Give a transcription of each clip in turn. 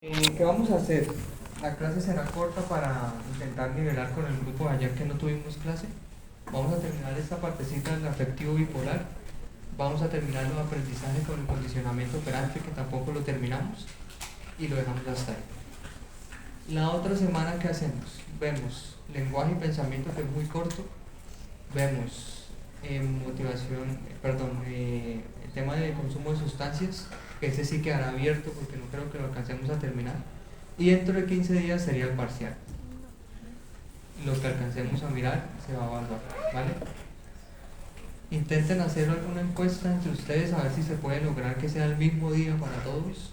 ¿Qué vamos a hacer? La clase será corta para intentar nivelar con el grupo de ayer que no tuvimos clase. Vamos a terminar esta partecita del afectivo bipolar. Vamos a terminar los aprendizajes con el condicionamiento operante, que tampoco lo terminamos, y lo dejamos hasta ahí. La otra semana, ¿qué hacemos? Vemos lenguaje y pensamiento, que es muy corto. Vemos el tema de consumo de sustancias, que ese sí quedará abierto porque no creo que lo alcancemos a terminar. Y dentro de 15 días sería el parcial. Lo que alcancemos a mirar se va a evaluar, ¿vale? Intenten hacer alguna encuesta entre ustedes a ver si se puede lograr que sea el mismo día para todos.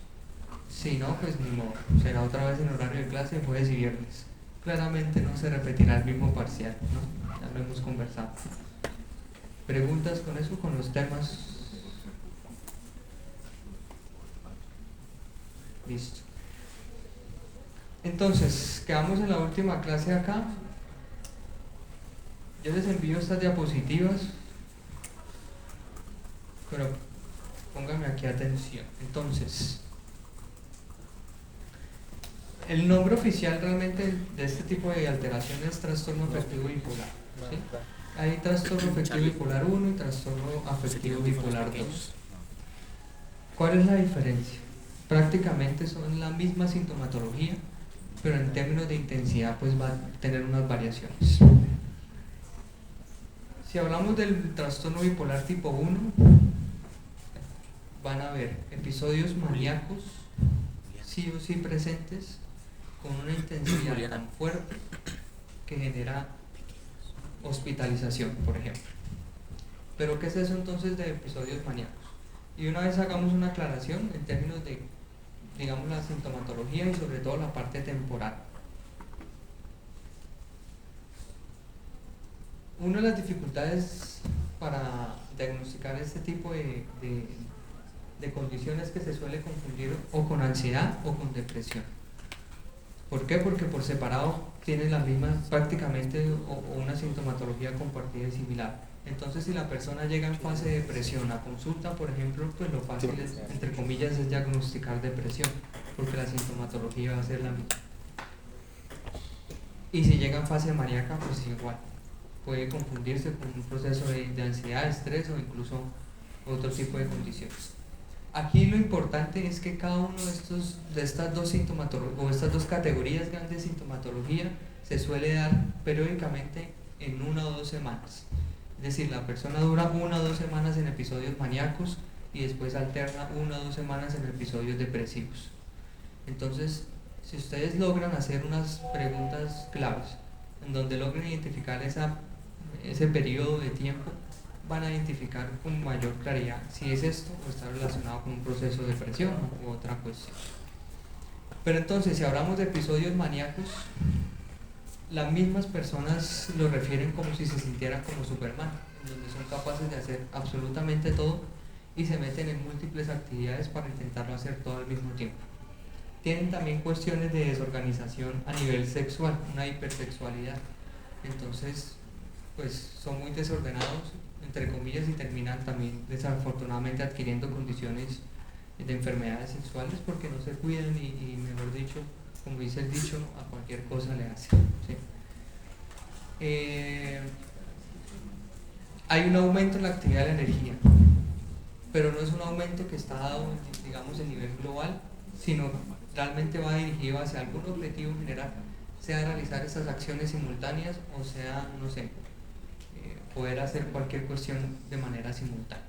Si no, pues ni modo, será otra vez en horario de clase, jueves y viernes. Claramente no se repetirá el mismo parcial, ¿no? Ya lo hemos conversado. ¿Preguntas con eso, con los temas? Listo. Entonces, quedamos en la última clase acá. Yo les envío estas diapositivas, pero pónganme aquí atención. Entonces, el nombre oficial realmente de este tipo de alteración es trastorno afectivo bipolar, ¿sí? Hay trastorno afectivo bipolar 1 y trastorno afectivo bipolar 2. ¿Cuál es la diferencia? Prácticamente son la misma sintomatología, pero en términos de intensidad pues va a tener unas variaciones. Si hablamos del trastorno bipolar tipo 1, van a haber episodios maníacos, sí o sí presentes, con una intensidad tan fuerte que genera hospitalización, por ejemplo. ¿Pero qué es eso entonces de episodios maníacos? Y una vez hagamos una aclaración en términos de, digamos, la sintomatología y sobre todo la parte temporal. Una de las dificultades para diagnosticar este tipo de condiciones que se suele confundir o con ansiedad o con depresión. ¿Por qué? Porque por separado tienen la misma prácticamente o una sintomatología compartida y similar. Entonces, si la persona llega en fase de depresión a consulta, por ejemplo, pues lo fácil es, entre comillas, es diagnosticar depresión, porque la sintomatología va a ser la misma. Y si llega en fase maníaca, pues igual. Puede confundirse con un proceso de ansiedad, estrés o incluso otro tipo de condiciones. Aquí lo importante es que cada uno de estas dos sintomatologías o estas dos categorías grandes de sintomatología se suele dar periódicamente en 1 o 2 semanas. Es decir, la persona dura 1 o 2 semanas en episodios maníacos y después alterna 1 o 2 semanas en episodios depresivos. Entonces, si ustedes logran hacer unas preguntas claves en donde logren identificar ese periodo de tiempo, van a identificar con mayor claridad si es esto o está relacionado con un proceso de depresión u otra cuestión. Pero entonces, si hablamos de episodios maníacos, las mismas personas lo refieren como si se sintieran como Superman, en donde son capaces de hacer absolutamente todo y se meten en múltiples actividades para intentarlo hacer todo al mismo tiempo. Tienen también cuestiones de desorganización a nivel sexual, una hipersexualidad. Entonces, pues son muy desordenados, entre comillas, y terminan también desafortunadamente adquiriendo condiciones de enfermedades sexuales porque no se cuidan y mejor dicho, como dice el dicho, a cualquier cosa le hacen, ¿sí? Hay un aumento en la actividad de la energía, pero no es un aumento que está dado, digamos, en nivel global, sino realmente va dirigido hacia algún objetivo general, sea realizar esas acciones simultáneas o sea, no sé, poder hacer cualquier cuestión de manera simultánea.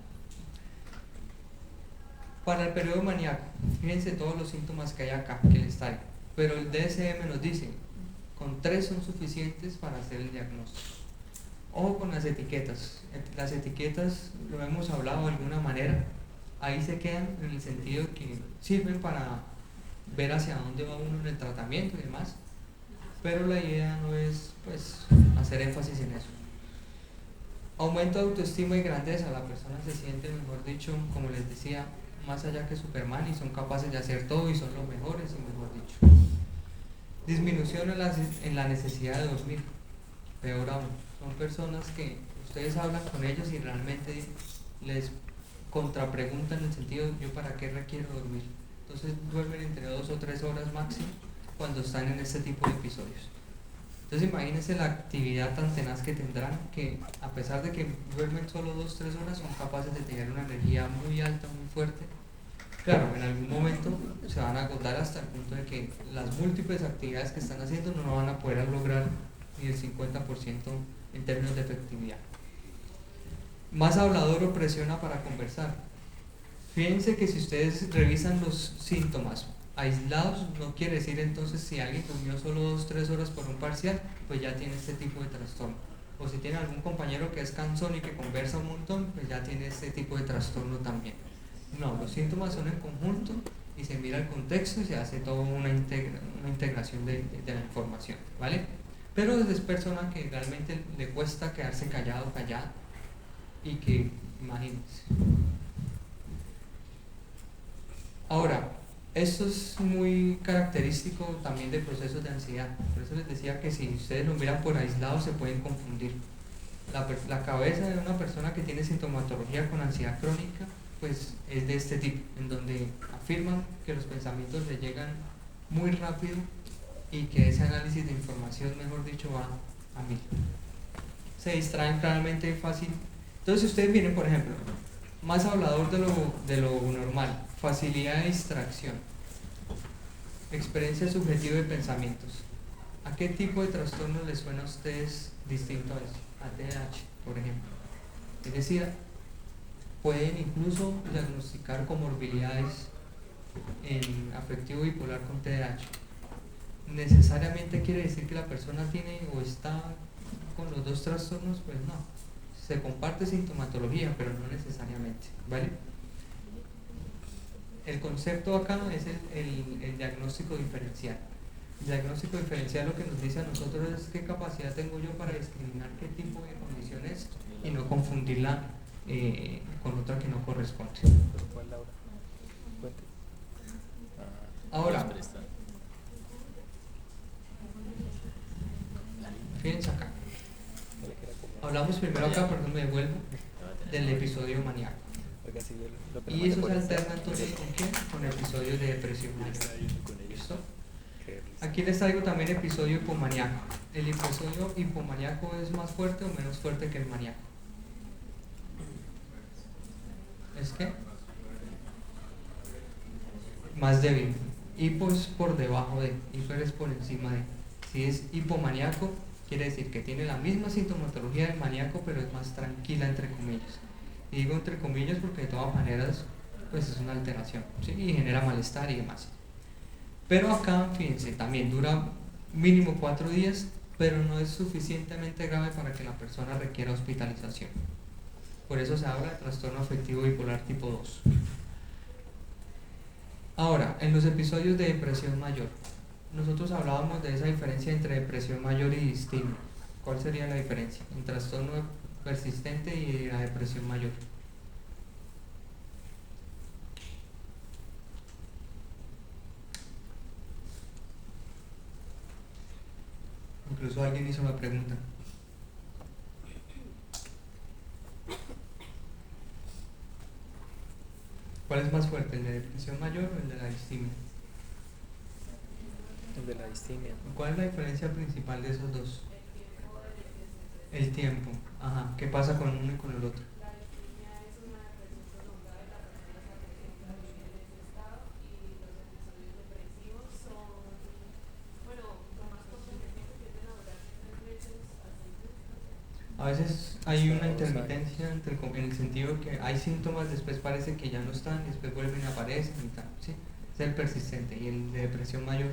Para el periodo maníaco, fíjense todos los síntomas que hay acá, que les traigo, pero el DSM nos dice, con 3 son suficientes para hacer el diagnóstico. Ojo con las etiquetas lo hemos hablado de alguna manera, ahí se quedan en el sentido que sirven para ver hacia dónde va uno en el tratamiento y demás, pero la idea no es pues hacer énfasis en eso. Aumento de autoestima y grandeza, la persona se siente, mejor dicho, como les decía, más allá que Superman y son capaces de hacer todo y son los mejores, y mejor dicho. Disminución en la necesidad de dormir, peor aún, son personas que ustedes hablan con ellos y realmente les contrapreguntan en el sentido, ¿yo para qué requiero dormir? Entonces duermen entre 2 o 3 horas máximo cuando están en este tipo de episodios. Entonces imagínense la actividad tan tenaz que tendrán, que a pesar de que duermen solo 2 o 3 horas, son capaces de tener una energía muy alta, muy fuerte. Claro, en algún momento se van a agotar hasta el punto de que las múltiples actividades que están haciendo no van a poder lograr ni el 50% en términos de efectividad. Más hablador o presiona para conversar. Fíjense que si ustedes revisan los síntomas aislados, no quiere decir entonces si alguien durmió solo 2 o 3 horas por un parcial, pues ya tiene este tipo de trastorno. O si tiene algún compañero que es cansón y que conversa un montón, pues ya tiene este tipo de trastorno también. No, los síntomas son en conjunto y se mira el contexto y se hace toda una integración de la información, ¿vale? Pero es persona que realmente le cuesta quedarse callado, callada, y que, imagínense. Ahora, esto es muy característico también de procesos de ansiedad. Por eso les decía que si ustedes lo miran por aislado se pueden confundir. La cabeza de una persona que tiene sintomatología con ansiedad crónica pues es de este tipo, en donde afirman que los pensamientos le llegan muy rápido y que ese análisis de información, mejor dicho, va a mil. Se distraen claramente fácil. Entonces, si ustedes miren, por ejemplo, más hablador de lo normal, facilidad de distracción, experiencia subjetiva de pensamientos. ¿A qué tipo de trastorno les suena a ustedes distinto a eso? A TDAH, por ejemplo. Es decir, pueden incluso diagnosticar comorbilidades en afectivo bipolar con TDAH. ¿Necesariamente quiere decir que la persona tiene o está con los dos trastornos? Pues no. Se comparte sintomatología, pero no necesariamente, ¿vale? El concepto acá es el diagnóstico diferencial. El diagnóstico diferencial lo que nos dice a nosotros es qué capacidad tengo yo para discriminar qué tipo de condiciones y no confundirla con otra que no corresponde. Ahora, fíjense acá. Hablamos primero acá, perdón, me devuelvo, del episodio maníaco. Y eso se alterna entonces con qué? Con episodios de depresión mayor. ¿Listo? Aquí les traigo también episodio hipomaníaco. ¿El episodio hipomaníaco es más fuerte o menos fuerte que el maníaco? ¿Es qué? Más débil. Hipo es por debajo de, hiper es por encima de. Si es hipomaníaco, quiere decir que tiene la misma sintomatología del maníaco, pero es más tranquila, entre comillas. Y digo entre comillas porque de todas maneras pues es una alteración, ¿sí? Y genera malestar y demás. Pero acá, fíjense, también dura mínimo 4 días, pero no es suficientemente grave para que la persona requiera hospitalización. Por eso se habla de trastorno afectivo bipolar tipo 2. Ahora, en los episodios de depresión mayor, nosotros hablábamos de esa diferencia entre depresión mayor y distimia. ¿Cuál sería la diferencia? En trastorno persistente y la depresión mayor. Incluso alguien hizo la pregunta. ¿Cuál es más fuerte, el de depresión mayor o el de la distimia? El de la distimia. ¿Cuál es la diferencia principal de esos dos? El tiempo. Ajá. ¿Qué pasa con uno y con el otro? A veces hay una intermitencia en el sentido que hay síntomas, después parece que ya no están, después vuelven a aparecer y tal, ¿sí? Es el persistente. Y el de depresión mayor.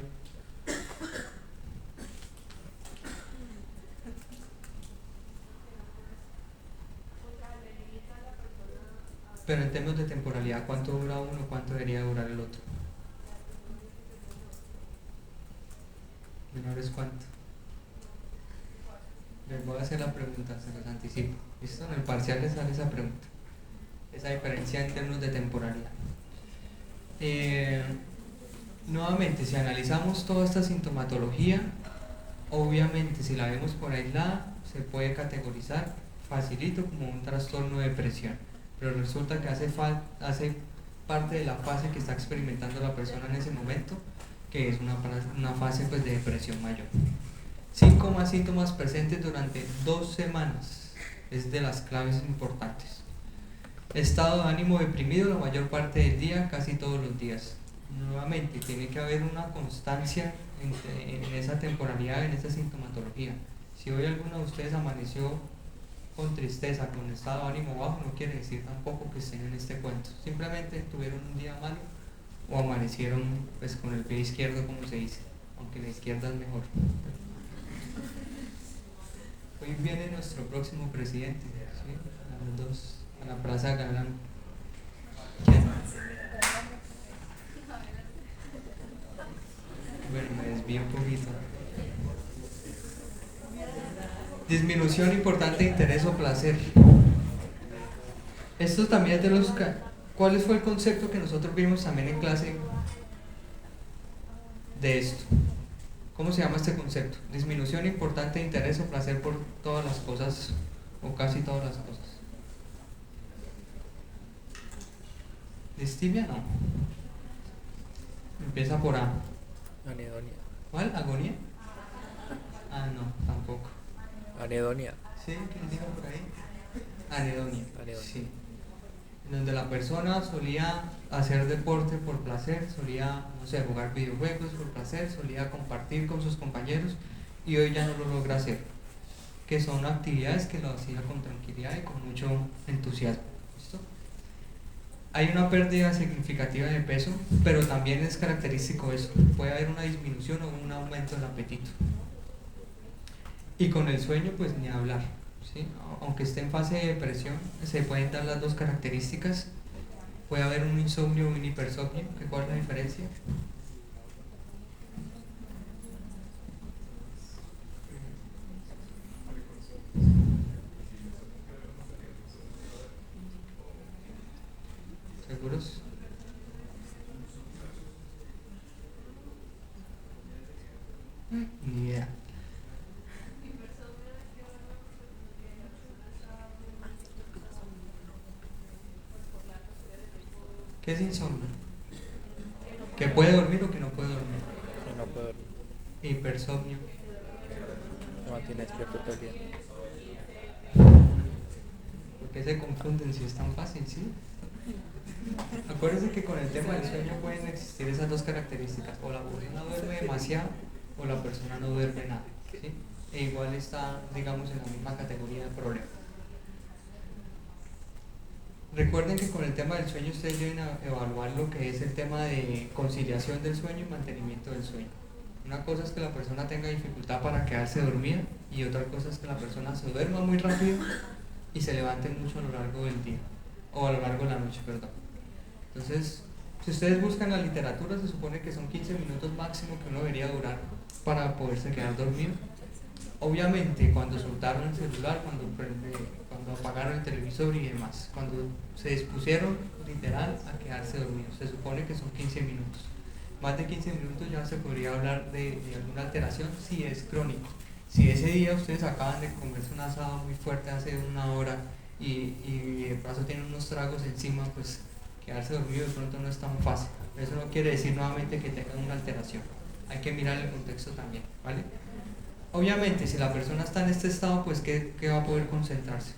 Pero en términos de temporalidad, ¿cuánto dura uno? ¿Cuánto debería durar el otro? Menor es cuánto. Les voy a hacer la pregunta, se los anticipo. ¿Listo? En el parcial les sale esa pregunta. Esa diferencia en términos de temporalidad. Nuevamente, si analizamos toda esta sintomatología, obviamente si la vemos por aislada, se puede categorizar facilito como un trastorno de depresión. Pero resulta que hace parte de la fase que está experimentando la persona en ese momento, que es una fase pues, de depresión mayor. 5 más síntomas presentes durante 2 semanas es de las claves importantes. Estado de ánimo deprimido la mayor parte del día, casi todos los días. Nuevamente, tiene que haber una constancia en esa temporalidad, en esa sintomatología. Si hoy alguno de ustedes amaneció con tristeza, con estado de ánimo bajo, no quiere decir tampoco que estén en este cuento. Simplemente tuvieron un día malo o amanecieron pues, con el pie izquierdo, como se dice, aunque la izquierda es mejor. Hoy viene nuestro próximo presidente, ¿sí? A la Plaza Galán. ¿Quién? Bueno, me desvío un poquito. Disminución importante de interés o placer. Esto también es de los... ¿Cuál fue el concepto que nosotros vimos también en clase de esto? ¿Cómo se llama este concepto? Disminución importante de interés o placer por todas las cosas, o casi todas las cosas. Distimia no. Empieza por A. Anedonia. ¿Cuál? ¿Agonía? Ah, no, tampoco. Anedonia. ¿Sí? ¿Quién dijo por ahí? Anedonia. Anedonia. Sí. Donde la persona solía hacer deporte por placer, solía, no sé, jugar videojuegos por placer, solía compartir con sus compañeros y hoy ya no lo logra hacer. Que son actividades que lo hacía con tranquilidad y con mucho entusiasmo. ¿Listo? Hay una pérdida significativa de peso, pero también es característico eso. Puede haber una disminución o un aumento del apetito. Y con el sueño, pues ni hablar. ¿Sí? Aunque esté en fase de depresión, se pueden dar las dos características. Puede haber un insomnio o un hipersomnio. ¿Cuál es la diferencia? ¿Seguros? Ni idea. ¿Qué es insomnio? ¿Que puede dormir o que no puede dormir? Que no puedo dormir. Hipersomnio. Se mantiene despierto todo el día. ¿Por qué se confunden si es tan fácil, sí? Acuérdense que con el tema del sueño pueden existir esas dos características. O la persona duerme demasiado o la persona no duerme nada. ¿Sí? E igual está, digamos, en la misma categoría de problema. Recuerden que con el tema del sueño ustedes deben evaluar lo que es el tema de conciliación del sueño y mantenimiento del sueño. Una cosa es que la persona tenga dificultad para quedarse dormida y otra cosa es que la persona se duerma muy rápido y se levante mucho a lo largo del día, o a lo largo de la noche, perdón. Entonces, si ustedes buscan la literatura, se supone que son 15 minutos máximo que uno debería durar para poderse quedar dormido. Obviamente, cuando soltaron el celular, cuando apagaron el televisor y demás, cuando se dispusieron literal a quedarse dormidos, se supone que son 15 minutos. Más de 15 minutos ya se podría hablar de alguna alteración si es crónico. Si ese día ustedes acaban de comerse un asado muy fuerte hace una hora y de paso tienen unos tragos encima, pues quedarse dormido de pronto no es tan fácil. Eso no quiere decir nuevamente que tengan una alteración. Hay que mirar el contexto también, ¿vale? Obviamente, si la persona está en este estado, pues ¿qué va a poder concentrarse?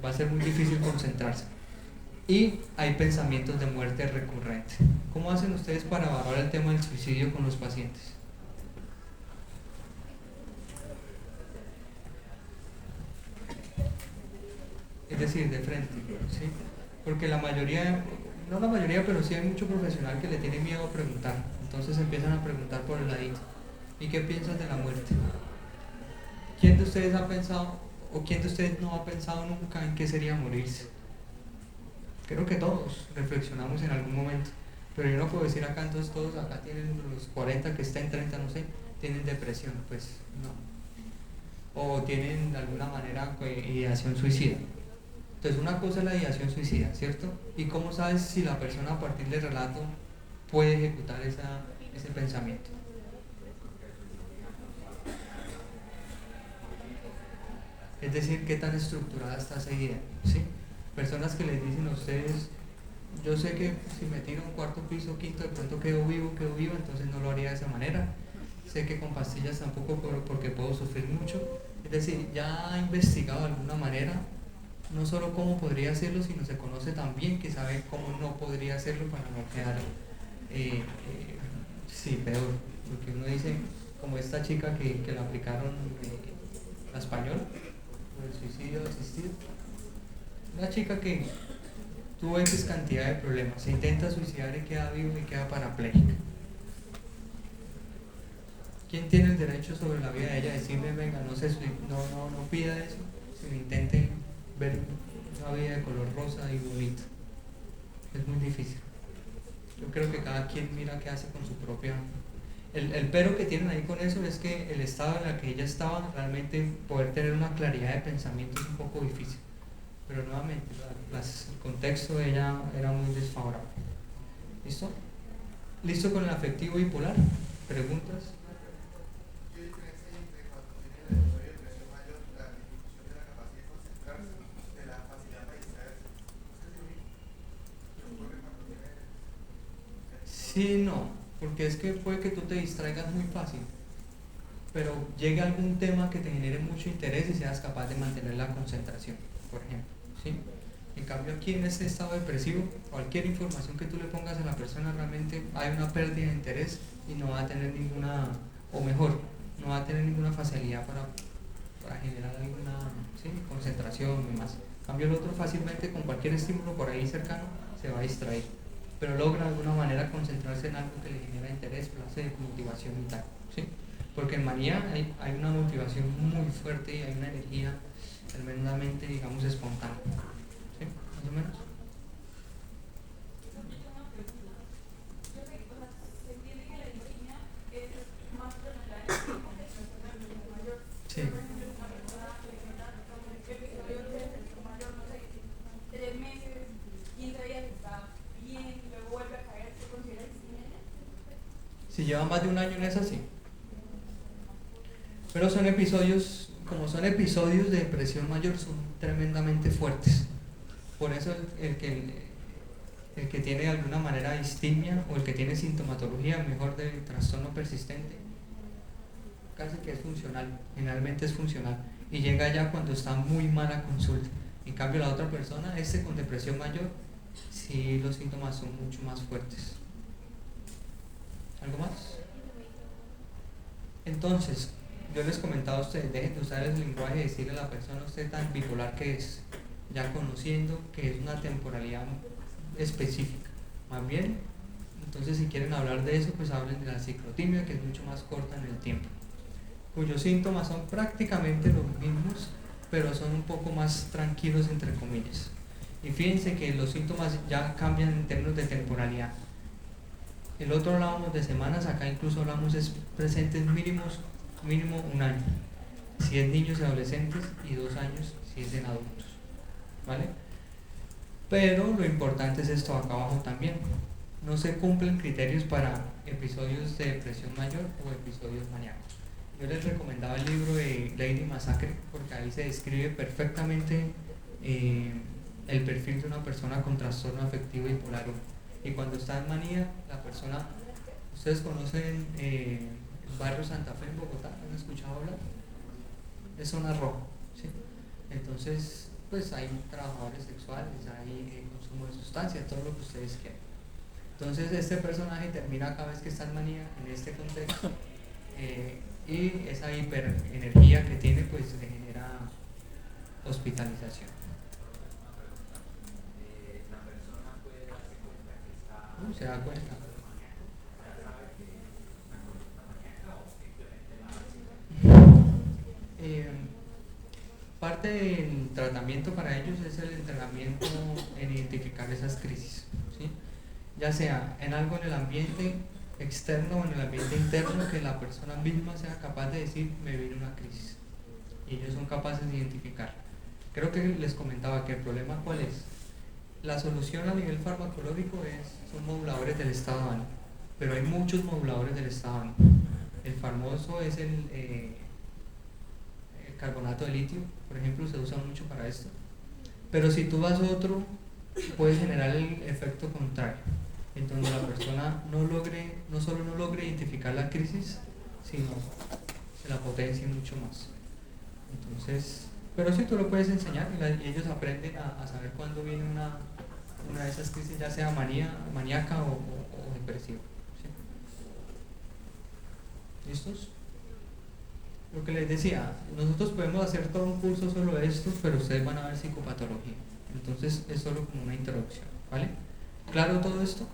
Va a ser muy difícil concentrarse. Y hay pensamientos de muerte recurrente. ¿Cómo hacen ustedes para evaluar el tema del suicidio con los pacientes? Es decir, de frente, ¿sí? Porque la mayoría, no la mayoría, pero sí hay mucho profesional que le tiene miedo a preguntar. Entonces empiezan a preguntar por el ladito. ¿Y qué piensas de la muerte? ¿Quién de ustedes ha pensado, o quién de ustedes no ha pensado nunca en qué sería morirse? Creo que todos reflexionamos en algún momento, pero yo no puedo decir acá, entonces todos acá tienen los 40 que estén 30, no sé, tienen depresión, pues no. O tienen de alguna manera ideación suicida. Entonces una cosa es la ideación suicida, ¿cierto? ¿Y cómo sabes si la persona a partir del relato puede ejecutar ese pensamiento? Es decir, qué tan estructurada está esa idea, ¿sí? Personas que les dicen a ustedes, Yo sé que si me tiro un cuarto piso, quinto, de pronto quedo vivo, entonces no lo haría de esa manera. Sé que con pastillas tampoco porque puedo sufrir mucho. Es decir, ya ha investigado de alguna manera, no solo cómo podría hacerlo, sino se conoce también que sabe cómo no podría hacerlo para no quedar, sí, peor. Porque uno dice, como esta chica que la aplicaron la española, por el suicidio asistido. Una chica que tuvo X cantidad de problemas, se intenta suicidar y queda vivo y queda parapléjica. ¿Quién tiene el derecho sobre la vida de ella? Decirle, venga, no pida eso, sino intente ver una vida de color rosa y bonita. Es muy difícil. Yo creo que cada quien mira qué hace con su propia... El pero que tienen ahí con eso es que el estado en el que ella estaba, realmente poder tener una claridad de pensamiento es un poco difícil. Pero nuevamente, el contexto de ella era muy desfavorable. ¿Listo? ¿Listo con el afectivo bipolar? ¿Preguntas? ¿Qué diferencia hay entre cuando tiene el episodio de depresión mayor, la disminución de la capacidad de concentrarse, de la facilidad para distraerse? ¿No es lo mismo? ¿Qué ocurre cuando tiene el Sí, no, porque es que puede que tú te distraigas muy fácil, pero llegue algún tema que te genere mucho interés y seas capaz de mantener la concentración, por ejemplo, ¿sí? En cambio aquí en este estado depresivo, cualquier información que tú le pongas a la persona realmente hay una pérdida de interés y no va a tener ninguna, o mejor, no va a tener ninguna facilidad para generar alguna, ¿sí?, concentración y demás. En cambio el otro fácilmente con cualquier estímulo por ahí cercano se va a distraer, pero logra de alguna manera concentrarse en algo que le genera interés, placer, motivación y tal, ¿sí? Porque en manía hay una motivación muy fuerte y hay una energía tremendamente, digamos, espontánea, ¿sí? Más o menos. Sí. Si lleva más de un año en esa, sí. Pero son episodios, como son episodios de depresión mayor, son tremendamente fuertes. Por eso el que tiene de alguna manera distimia o el que tiene sintomatología mejor de trastorno persistente, casi que es funcional, generalmente es funcional y llega ya cuando está muy mala consulta. En cambio la otra persona, con depresión mayor, sí los síntomas son mucho más fuertes. ¿Algo más? Entonces, yo les comentaba a ustedes, dejen de usar el lenguaje y decirle a la persona usted tan bipolar que es, ya conociendo que es una temporalidad específica. Más bien, entonces si quieren hablar de eso, pues hablen de la ciclotimia, que es mucho más corta en el tiempo, cuyos síntomas son prácticamente los mismos, pero son un poco más tranquilos entre comillas. Y fíjense que los síntomas ya cambian en términos de temporalidad. El otro hablábamos de semanas, acá incluso hablamos de presentes mínimo un año, si es niños y adolescentes, y 2 años si es en adultos, ¿vale? Pero lo importante es esto acá abajo también. No se cumplen criterios para episodios de depresión mayor o episodios maníacos. Yo les recomendaba el libro de Lady Massacre porque ahí se describe perfectamente el perfil de una persona con trastorno afectivo bipolar 1. Y cuando está en manía, la persona, ustedes conocen el barrio Santa Fe en Bogotá, ¿han escuchado hablar? Es zona roja, ¿sí? Entonces, pues hay trabajadores sexuales, hay consumo de sustancias, todo lo que ustedes quieran. Entonces este personaje termina cada vez que está en manía en este contexto y esa hiperenergía que tiene pues le genera hospitalización. Se da cuenta. Parte del tratamiento para ellos es el entrenamiento en identificar esas crisis, ¿sí? Ya sea en algo en el ambiente externo o en el ambiente interno, que la persona misma sea capaz de decir me viene una crisis y ellos son capaces de identificar. Creo que les comentaba que el problema cuál es. La solución a nivel farmacológico son moduladores del estado de ánimo, pero hay muchos moduladores del estado de ánimo. El famoso es el carbonato de litio, por ejemplo, se usa mucho para esto. Pero si tú vas a otro, puede generar el efecto contrario, en donde la persona no solo no logre identificar la crisis, sino se la potencie mucho más. Entonces, pero sí tú lo puedes enseñar y ellos aprenden a saber cuándo viene una de esas crisis, ya sea maníaca o depresiva. ¿Sí? ¿Listos? Lo que les decía, nosotros podemos hacer todo un curso solo de esto, pero ustedes van a ver psicopatología. Entonces es solo como una introducción, ¿vale? ¿Claro todo esto?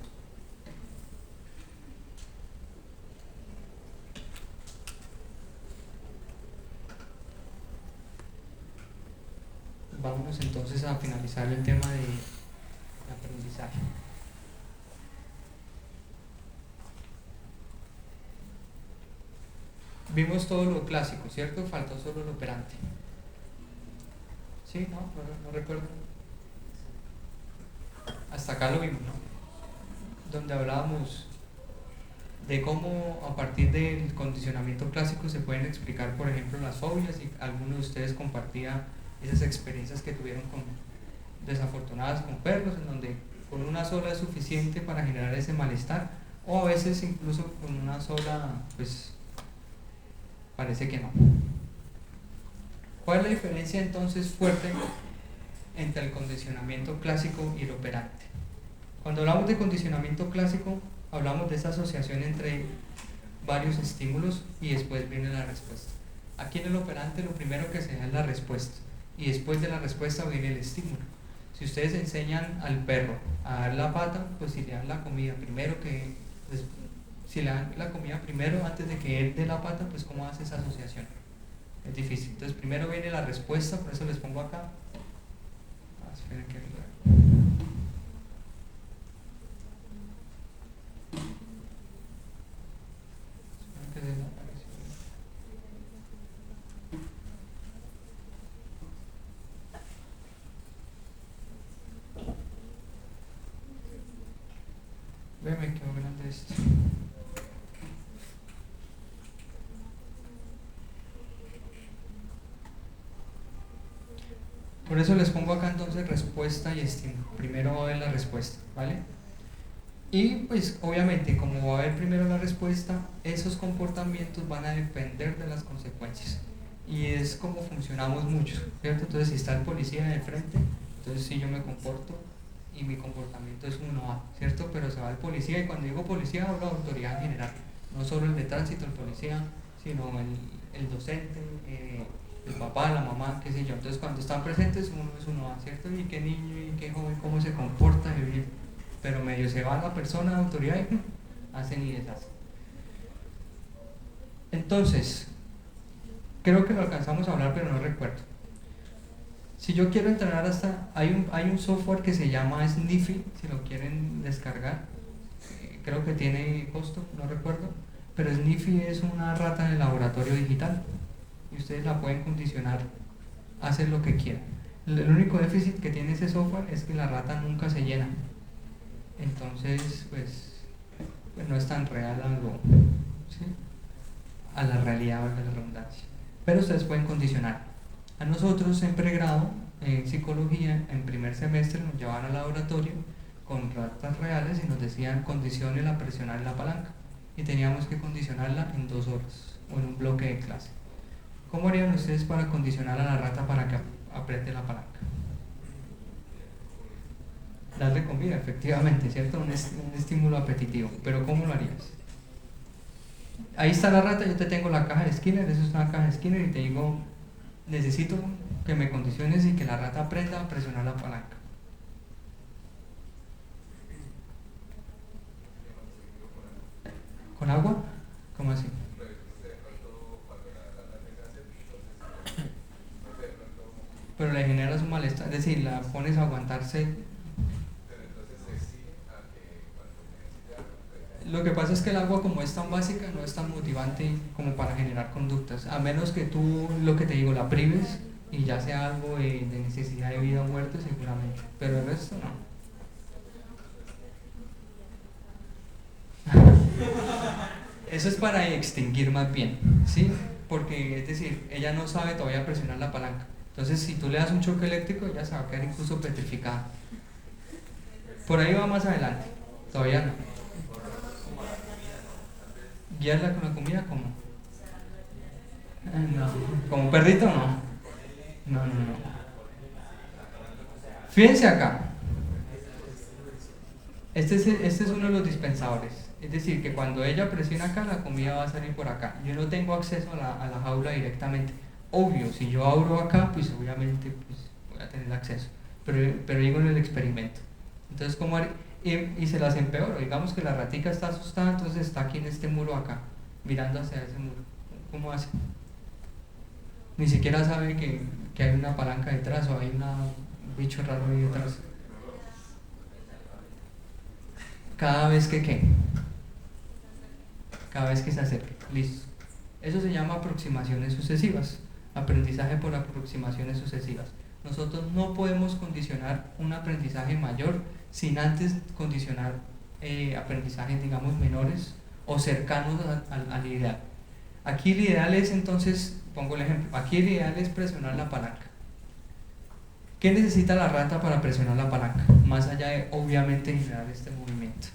Vámonos entonces a finalizar el tema de aprendizaje. Vimos todo lo clásico, ¿cierto? Faltó solo lo operante. ¿Sí? No recuerdo. Hasta acá lo vimos, ¿no? Donde hablábamos de cómo a partir del condicionamiento clásico se pueden explicar, por ejemplo, las fobias, y algunos de ustedes compartían esas experiencias que tuvieron desafortunadas con perros, en donde con una sola es suficiente para generar ese malestar, o a veces incluso con una sola, pues parece que no. ¿Cuál es la diferencia entonces fuerte entre el condicionamiento clásico y el operante? Cuando hablamos de condicionamiento clásico, hablamos de esa asociación entre varios estímulos y después viene la respuesta. Aquí en el operante lo primero que se da es la respuesta y después de la respuesta viene el estímulo. Si ustedes enseñan al perro a dar la pata, pues si le dan la comida primero si le dan la comida primero antes de que él dé la pata, pues ¿cómo hace esa asociación? Es difícil. Entonces primero viene la respuesta, por eso les pongo acá. Esperen que me quedó grande esto. Por eso les pongo acá entonces respuesta y estímulo. Primero va a haber la respuesta, ¿vale? Y pues obviamente como va a haber primero la respuesta, esos comportamientos van a depender de las consecuencias. Y es como funcionamos mucho, ¿cierto? Entonces si está el policía de frente, entonces si yo me comporto y mi comportamiento es 1A, ¿cierto? Pero se va el policía y cuando digo policía hablo de autoridad en general, no solo el de tránsito, el policía, sino el docente, el papá, la mamá, qué sé yo. Entonces cuando están presentes uno es 1A, ¿cierto? Y qué niño y qué joven, cómo se comporta, pero medio se va la persona de autoridad y hacen y deshacen. Entonces, creo que lo alcanzamos a hablar, pero no recuerdo. Si yo quiero entrenar hay un software que se llama Sniffy, si lo quieren descargar. Creo que tiene costo, no recuerdo. Pero Sniffy es una rata en el laboratorio digital. Y ustedes la pueden condicionar a hacer lo que quieran. El único déficit que tiene ese software es que la rata nunca se llena. Entonces, pues no es tan real algo, ¿sí? A la realidad, valga la redundancia. Pero ustedes pueden condicionar. A nosotros en pregrado, en psicología, en primer semestre nos llevaban al laboratorio con ratas reales y nos decían condicione la presionar en la palanca. Y teníamos que condicionarla en 2 horas o en un bloque de clase. ¿Cómo harían ustedes para condicionar a la rata para que apriete la palanca? Darle comida, efectivamente, ¿cierto? Un estímulo apetitivo. Pero ¿cómo lo harías? Ahí está la rata, yo te tengo la caja de Skinner, eso es una caja de Skinner y te digo, necesito que me condiciones y que la rata aprenda a presionar la palanca. ¿Con agua? ¿Cómo así? Pero le generas un malestar, es decir, la pones a aguantarse. Lo que pasa es que el agua, como es tan básica, no es tan motivante como para generar conductas, a menos que tú, lo que te digo, la prives y ya sea algo de necesidad de vida o muerte seguramente, pero el resto no. Eso es para extinguir más bien, ¿sí? Porque es decir, ella no sabe todavía presionar la palanca, entonces si tú le das un choque eléctrico ella se va a quedar incluso petrificada. Por ahí va más adelante. Todavía no. ¿Guiarla con la comida cómo? No. ¿Como perrito no? No, no, no. Fíjense acá. Este es uno de los dispensadores. Es decir, que cuando ella presiona acá, la comida va a salir por acá. Yo no tengo acceso a la jaula directamente. Obvio, si yo abro acá, pues obviamente pues, voy a tener acceso. Pero digo en el experimento. Entonces, ¿cómo haré? Y se las empeoro. Digamos que la ratica está asustada, entonces está aquí en este muro acá, mirando hacia ese muro. ¿Cómo hace? Ni siquiera sabe que hay una palanca detrás o hay un bicho raro ahí detrás. Cada vez que ¿qué? Cada vez que se acerque. Listo. Eso se llama aproximaciones sucesivas. Aprendizaje por aproximaciones sucesivas. Nosotros no podemos condicionar un aprendizaje mayor sin antes condicionar aprendizajes, digamos, menores o cercanos al ideal. Aquí el ideal es entonces, pongo el ejemplo, aquí el ideal es presionar la palanca. ¿Qué necesita la rata para presionar la palanca? Más allá de, obviamente, generar este movimiento.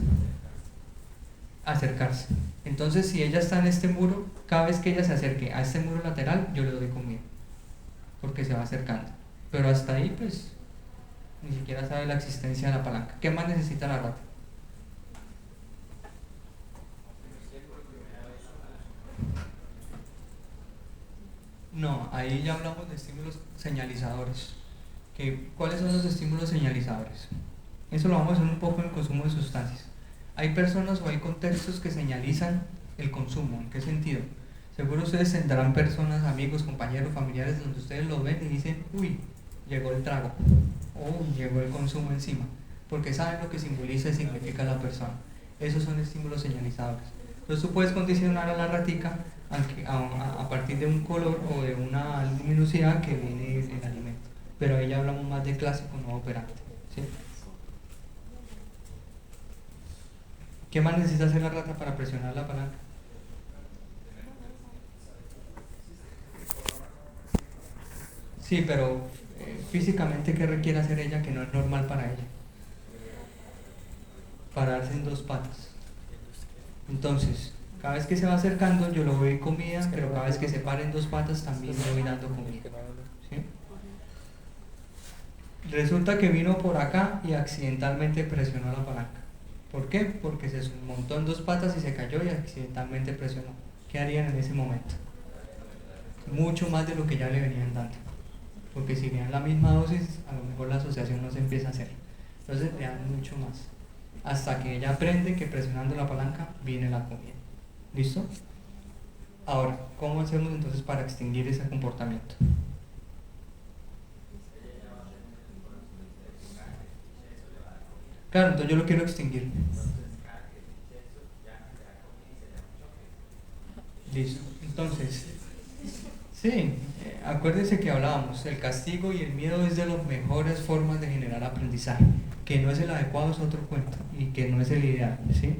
Acercarse. Entonces, si ella está en este muro, cada vez que ella se acerque a este muro lateral, yo le doy comida. Porque se va acercando. Pero hasta ahí, pues, ni siquiera sabe la existencia de la palanca. ¿Qué más necesita la rata? No, ahí ya hablamos de estímulos señalizadores. ¿Cuáles son los estímulos señalizadores? Eso lo vamos a hacer un poco en el consumo de sustancias. Hay personas o hay contextos que señalizan el consumo. ¿En qué sentido? Seguro ustedes tendrán personas, amigos, compañeros, familiares donde ustedes lo ven y dicen, uy, llegó el trago, o llegó el consumo encima, porque saben lo que simboliza y significa la persona. Esos son estímulos señalizadores. Entonces tú puedes condicionar a la ratica a partir de un color o de una luminosidad que viene del alimento. Pero ahí ya hablamos más de clásico, no operante. ¿Sí? ¿Qué más necesita hacer la rata para presionar la palanca? Sí, pero físicamente, ¿qué requiere hacer ella que no es normal para ella? Pararse en dos patas. Entonces, cada vez que se va acercando, yo le doy comida, pero cada vez que se para en dos patas, también le voy dando comida. ¿Sí? Resulta que vino por acá y accidentalmente presionó la palanca. ¿Por qué? Porque se montó en dos patas y se cayó y accidentalmente presionó. ¿Qué harían en ese momento? Mucho más de lo que ya le venían dando. Porque si le dan la misma dosis, a lo mejor la asociación no se empieza a hacer. Entonces le dan mucho más. Hasta que ella aprende que presionando la palanca viene la comida. ¿Listo? Ahora, ¿cómo hacemos entonces para extinguir ese comportamiento? Claro, entonces yo lo quiero extinguir. Listo. Entonces, sí, acuérdense que hablábamos, el castigo y el miedo es de las mejores formas de generar aprendizaje. Que no es el adecuado es otro cuento y que no es el ideal, ¿sí?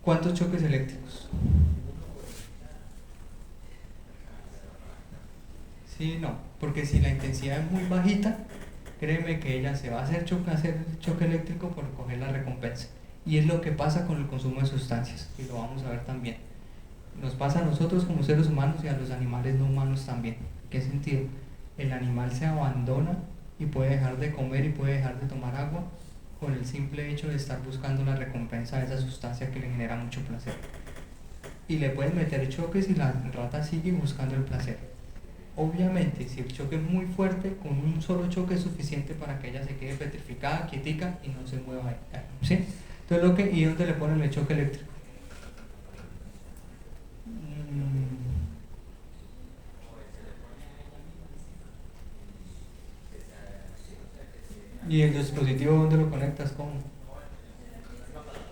¿Cuántos choques eléctricos? Sí, no, porque si la intensidad es muy bajita, créeme que ella se va a hacer choque eléctrico por coger la recompensa. Y es lo que pasa con el consumo de sustancias, y lo vamos a ver también. Nos pasa a nosotros como seres humanos y a los animales no humanos también. ¿Qué sentido? El animal se abandona y puede dejar de comer y puede dejar de tomar agua con el simple hecho de estar buscando la recompensa de esa sustancia que le genera mucho placer. Y le pueden meter choques y la rata sigue buscando el placer. Obviamente, si el choque es muy fuerte, con un solo choque es suficiente para que ella se quede petrificada, quietica y no se mueva. ¿Sí? Entonces, ¿y dónde le ponen el choque eléctrico? ¿Y el dispositivo dónde lo conectas? ¿Cómo?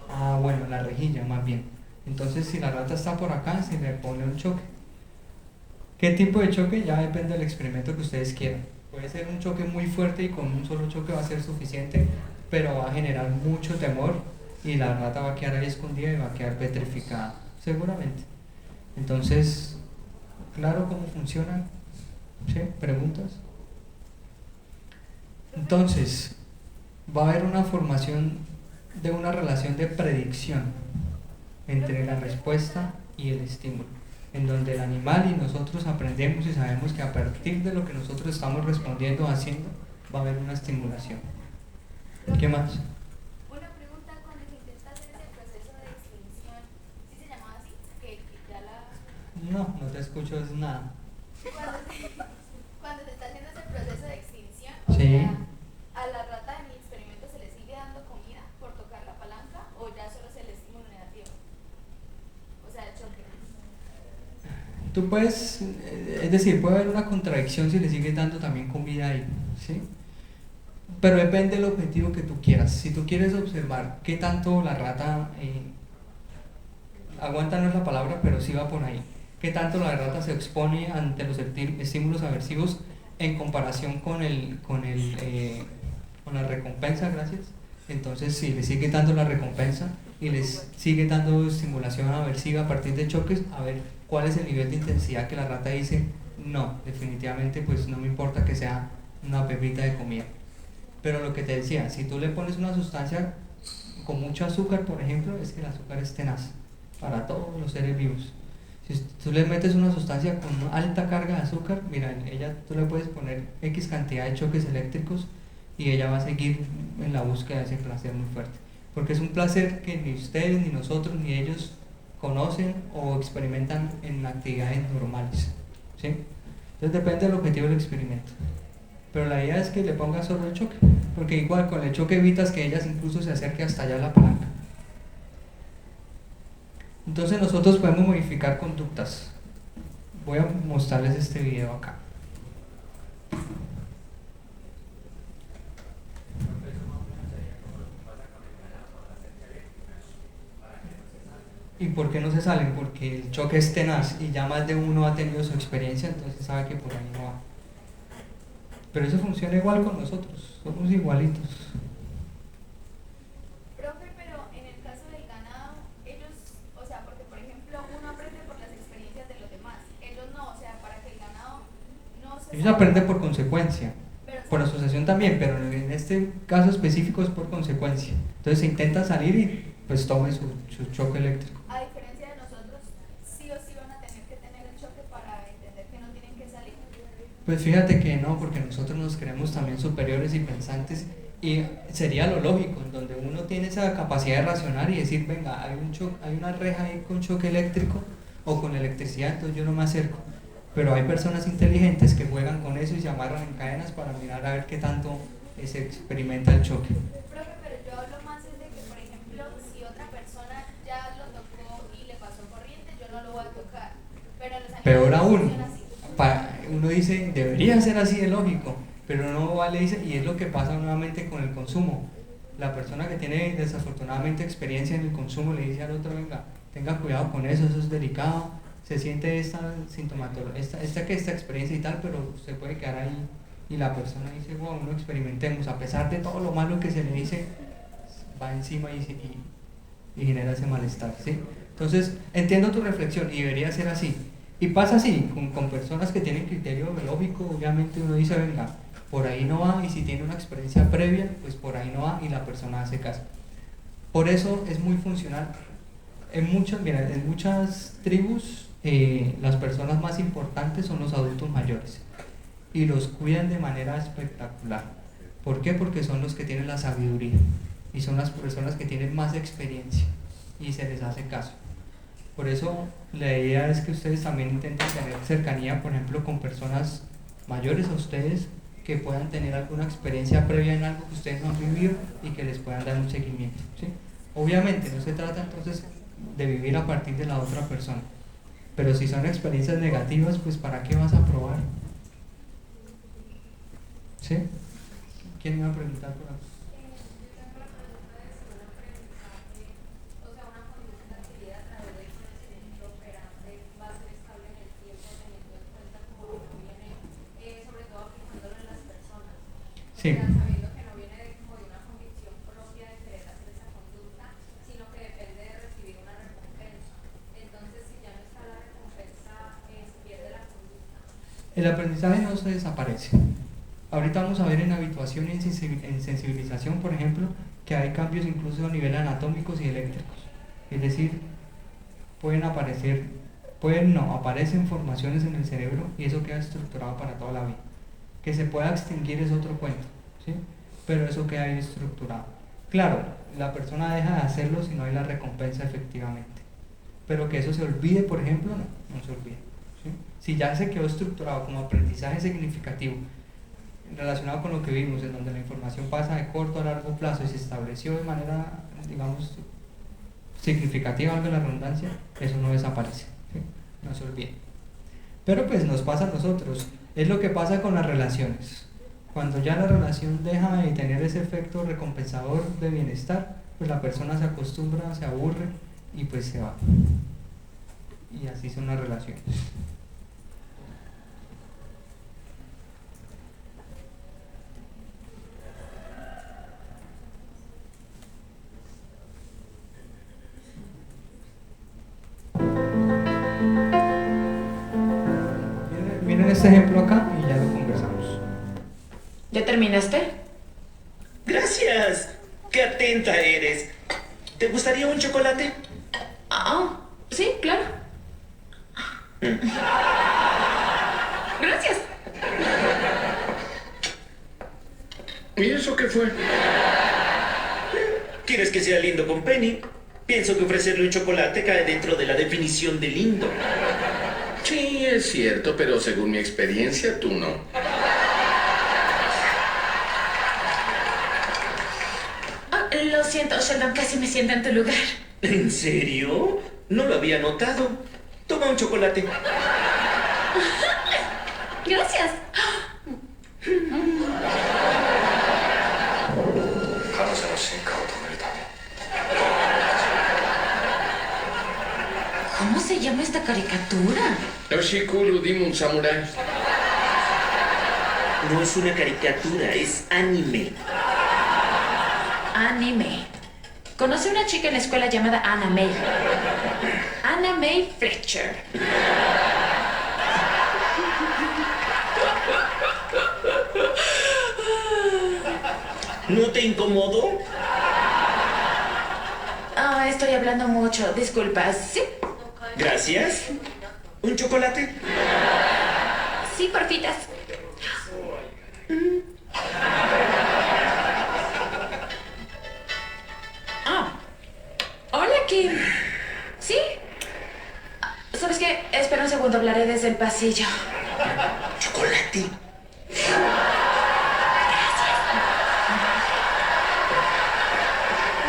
Ah, bueno, la rejilla más bien. Entonces, si la rata está por acá, se le pone un choque. ¿Qué tipo de choque? Ya depende del experimento que ustedes quieran. Puede ser un choque muy fuerte y con un solo choque va a ser suficiente, pero va a generar mucho temor y la rata va a quedar ahí escondida y va a quedar petrificada, seguramente. Entonces, ¿claro cómo funciona? ¿Sí? ¿Preguntas? Entonces, va a haber una formación de una relación de predicción entre la respuesta y el estímulo, en donde el animal y nosotros aprendemos y sabemos que a partir de lo que nosotros estamos respondiendo o haciendo, va a haber una estimulación. ¿Qué más? Una pregunta: cuando se intenta hacer ese proceso de extinción, ¿sí se llamaba así? Que ya la... No te escucho es nada. Cuando se está haciendo ese proceso de extinción, o Sí. sea, a la rata en el experimento se le sigue dando comida por tocar la palanca, o ya solo es el estímulo negativo, o sea, el choque. Tú puedes, es decir, puede haber una contradicción si le sigues dando también comida ahí, ¿sí? Pero depende del objetivo que tú quieras. Si tú quieres observar qué tanto la rata, aguanta no es la palabra, pero sí va por ahí, qué tanto la rata se expone ante los estímulos aversivos en comparación con la recompensa, gracias. Entonces, si le sigue dando la recompensa y les sigue dando estimulación aversiva a partir de choques, a ver cuál es el nivel de intensidad que la rata dice, no, definitivamente pues no me importa que sea una pepita de comida. Pero lo que te decía, si tú le pones una sustancia con mucho azúcar, por ejemplo, es que el azúcar es tenaz para todos los seres vivos. Si tú le metes una sustancia con una alta carga de azúcar, mira, tú le puedes poner X cantidad de choques eléctricos y ella va a seguir en la búsqueda de ese placer muy fuerte. Porque es un placer que ni ustedes, ni nosotros, ni ellos conocen o experimentan en actividades normales, ¿sí? Entonces depende del objetivo del experimento. Pero la idea es que le pongas solo el choque, porque igual con el choque evitas que ellas incluso se acerque hasta allá a la palanca. Entonces nosotros podemos modificar conductas. Voy a mostrarles este video acá. ¿Y por qué no se salen? Porque el choque es tenaz y ya más de uno ha tenido su experiencia, entonces sabe que por ahí no va. Pero eso funciona igual con nosotros, somos igualitos. Profe, pero en el caso del ganado, ellos, o sea, porque por ejemplo uno aprende por las experiencias de los demás, ellos no, o sea, para que el ganado no se... Ellos aprenden por consecuencia, pero, por asociación también, pero en este caso específico es por consecuencia. Entonces se intenta salir y pues tome su choque eléctrico. a diferencia de nosotros, sí o sí van a tener que tener el choque para entender que no tienen que salir. Pues fíjate que no, porque nosotros nos creemos también superiores y pensantes y sería lo lógico, en donde uno tiene esa capacidad de razonar y decir, venga, hay una reja ahí con choque eléctrico o con electricidad, entonces yo no me acerco. Pero hay personas inteligentes que juegan con eso y se amarran en cadenas para mirar a ver qué tanto se experimenta el choque. Profe, pero yo hablo más es de que, por ejemplo, si otra persona ya lo tocó y le pasó corriente, yo no lo voy a tocar. Pero los animales Peor no aún, funcionan así. uno dice, debería ser así de lógico, pero no vale, dice, y es lo que pasa nuevamente con el consumo. La persona que tiene desafortunadamente experiencia en el consumo le dice al otro, venga, tenga cuidado con eso es delicado, se siente esta sintomatología, esta experiencia y tal, pero se puede quedar ahí. Y la persona dice, wow, no experimentemos, a pesar de todo lo malo que se le dice, va encima y genera ese malestar, ¿sí? Entonces, entiendo tu reflexión y debería ser así. Y pasa así, con personas que tienen criterio biológico, obviamente uno dice, venga, por ahí no va, y si tiene una experiencia previa, pues por ahí no va y la persona hace caso. Por eso es muy funcional. En muchas tribus, las personas más importantes son los adultos mayores y los cuidan de manera espectacular. ¿Por qué? Porque son los que tienen la sabiduría y son las personas que tienen más experiencia y se les hace caso. Por eso la idea es que ustedes también intenten tener cercanía, por ejemplo, con personas mayores a ustedes que puedan tener alguna experiencia previa en algo que ustedes no han vivido y que les puedan dar un seguimiento, ¿sí? Obviamente no se trata entonces de vivir a partir de la otra persona, pero si son experiencias negativas, pues ¿para qué vas a probar? ¿Sí? ¿Quién me va a preguntar por ahí? Sí. Sabiendo que no viene como de una convicción propia de querer hacer esa conducta, sino que depende de recibir una recompensa. Entonces, si ya no está la recompensa, se pierde la conducta. El aprendizaje no se desaparece. Ahorita vamos a ver en habituación y en sensibilización, por ejemplo, que hay cambios incluso a nivel anatómicos y eléctricos. Es decir, aparecen formaciones en el cerebro y eso queda estructurado para toda la vida. Que se pueda extinguir es otro cuento, ¿sí? Pero eso queda ahí estructurado. Claro, la persona deja de hacerlo si no hay la recompensa efectivamente. Pero que eso se olvide, por ejemplo, no se olvide, ¿sí? Si ya se quedó estructurado como aprendizaje significativo, relacionado con lo que vimos, en donde la información pasa de corto a largo plazo y se estableció de manera, digamos, significativa, valga la redundancia, eso no desaparece, ¿sí? No se olvide. Pero pues nos pasa a nosotros, es lo que pasa con las relaciones. Cuando ya la relación deja de tener ese efecto recompensador de bienestar, pues la persona se acostumbra, se aburre y pues se va. Y así son las relaciones. Miren este ejemplo acá y ya lo conversamos. ¿Ya terminaste? Gracias. Qué atenta eres. ¿Te gustaría un chocolate? Ah, sí, claro. Gracias. ¿Y eso qué fue? ¿Quieres que sea lindo con Penny? Pienso que ofrecerle un chocolate cae dentro de la definición de lindo. Sí, es cierto, pero según mi experiencia, tú no. Lo siento, Sheldon, casi me siento en tu lugar. ¿En serio? No lo había notado. Toma un chocolate. Gracias. ¿Cómo se llama esta caricatura? Yoshikuru, dime un samurái. No es una caricatura, es anime. Anime. Conocí una chica en la escuela llamada Anna May. Anna May Fletcher. ¿No te incomodo? Estoy hablando mucho. Disculpa. ¿Sí? Gracias. ¿Un chocolate? Sí, porfitas. Hola, Kim. ¿Sí? ¿Sabes qué? Espera un segundo, hablaré desde el pasillo. ¿Chocolate?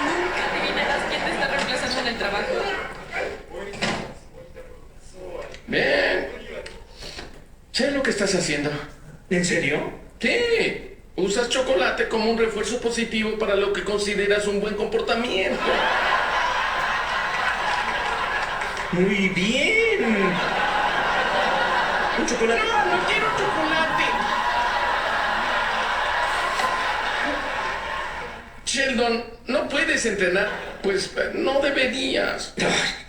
Nunca adivinarás quién te está reemplazando en el trabajo. Bien. Sé lo que estás haciendo. ¿En serio? Sí. Usas chocolate como un refuerzo positivo para lo que consideras un buen comportamiento. Muy bien. ¿Un chocolate? No quiero chocolate. Sheldon, no puedes entrenar. Pues no deberías.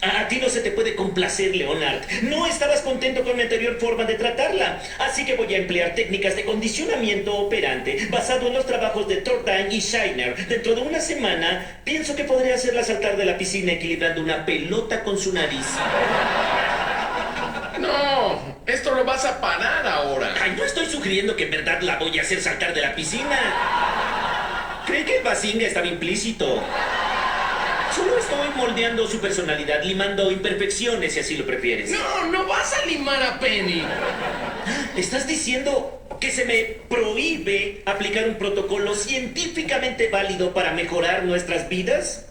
A ti no se te puede complacer, Leonard. No estabas contento con mi anterior forma de tratarla. Así que voy a emplear técnicas de condicionamiento operante basado en los trabajos de Thorndike y Shiner. Dentro de una semana, pienso que podré hacerla saltar de la piscina equilibrando una pelota con su nariz. No, esto lo vas a parar ahora. Ay, no estoy sugiriendo que en verdad la voy a hacer saltar de la piscina. Creí que el Bazinga estaba implícito. Solo estoy moldeando su personalidad, limando imperfecciones, si así lo prefieres. No vas a limar a Penny. ¿Estás diciendo que se me prohíbe aplicar un protocolo científicamente válido para mejorar nuestras vidas?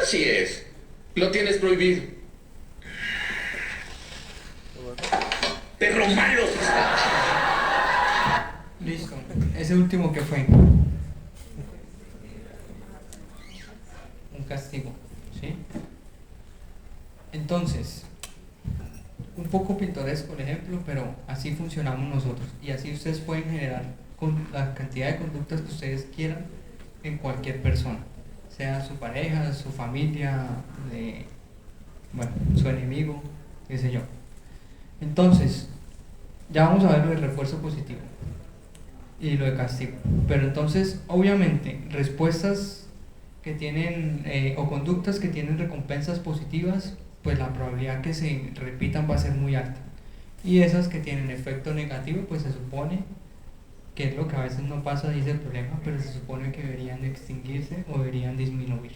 Así es. Lo tienes prohibido. ¡Perro malo! Listo, ese último que fue un castigo, ¿sí? Entonces, un poco pintoresco el ejemplo, pero así funcionamos nosotros y así ustedes pueden generar con la cantidad de conductas que ustedes quieran en cualquier persona, sea su pareja, su familia, su enemigo, qué sé yo. Entonces, ya vamos a ver el refuerzo positivo. y lo de castigo. Pero entonces, obviamente, respuestas que tienen o conductas que tienen recompensas positivas, pues la probabilidad que se repitan va a ser muy alta. Y esas que tienen efecto negativo, pues se supone que es lo que a veces no pasa, dice el problema, pero se supone que deberían extinguirse o deberían disminuir.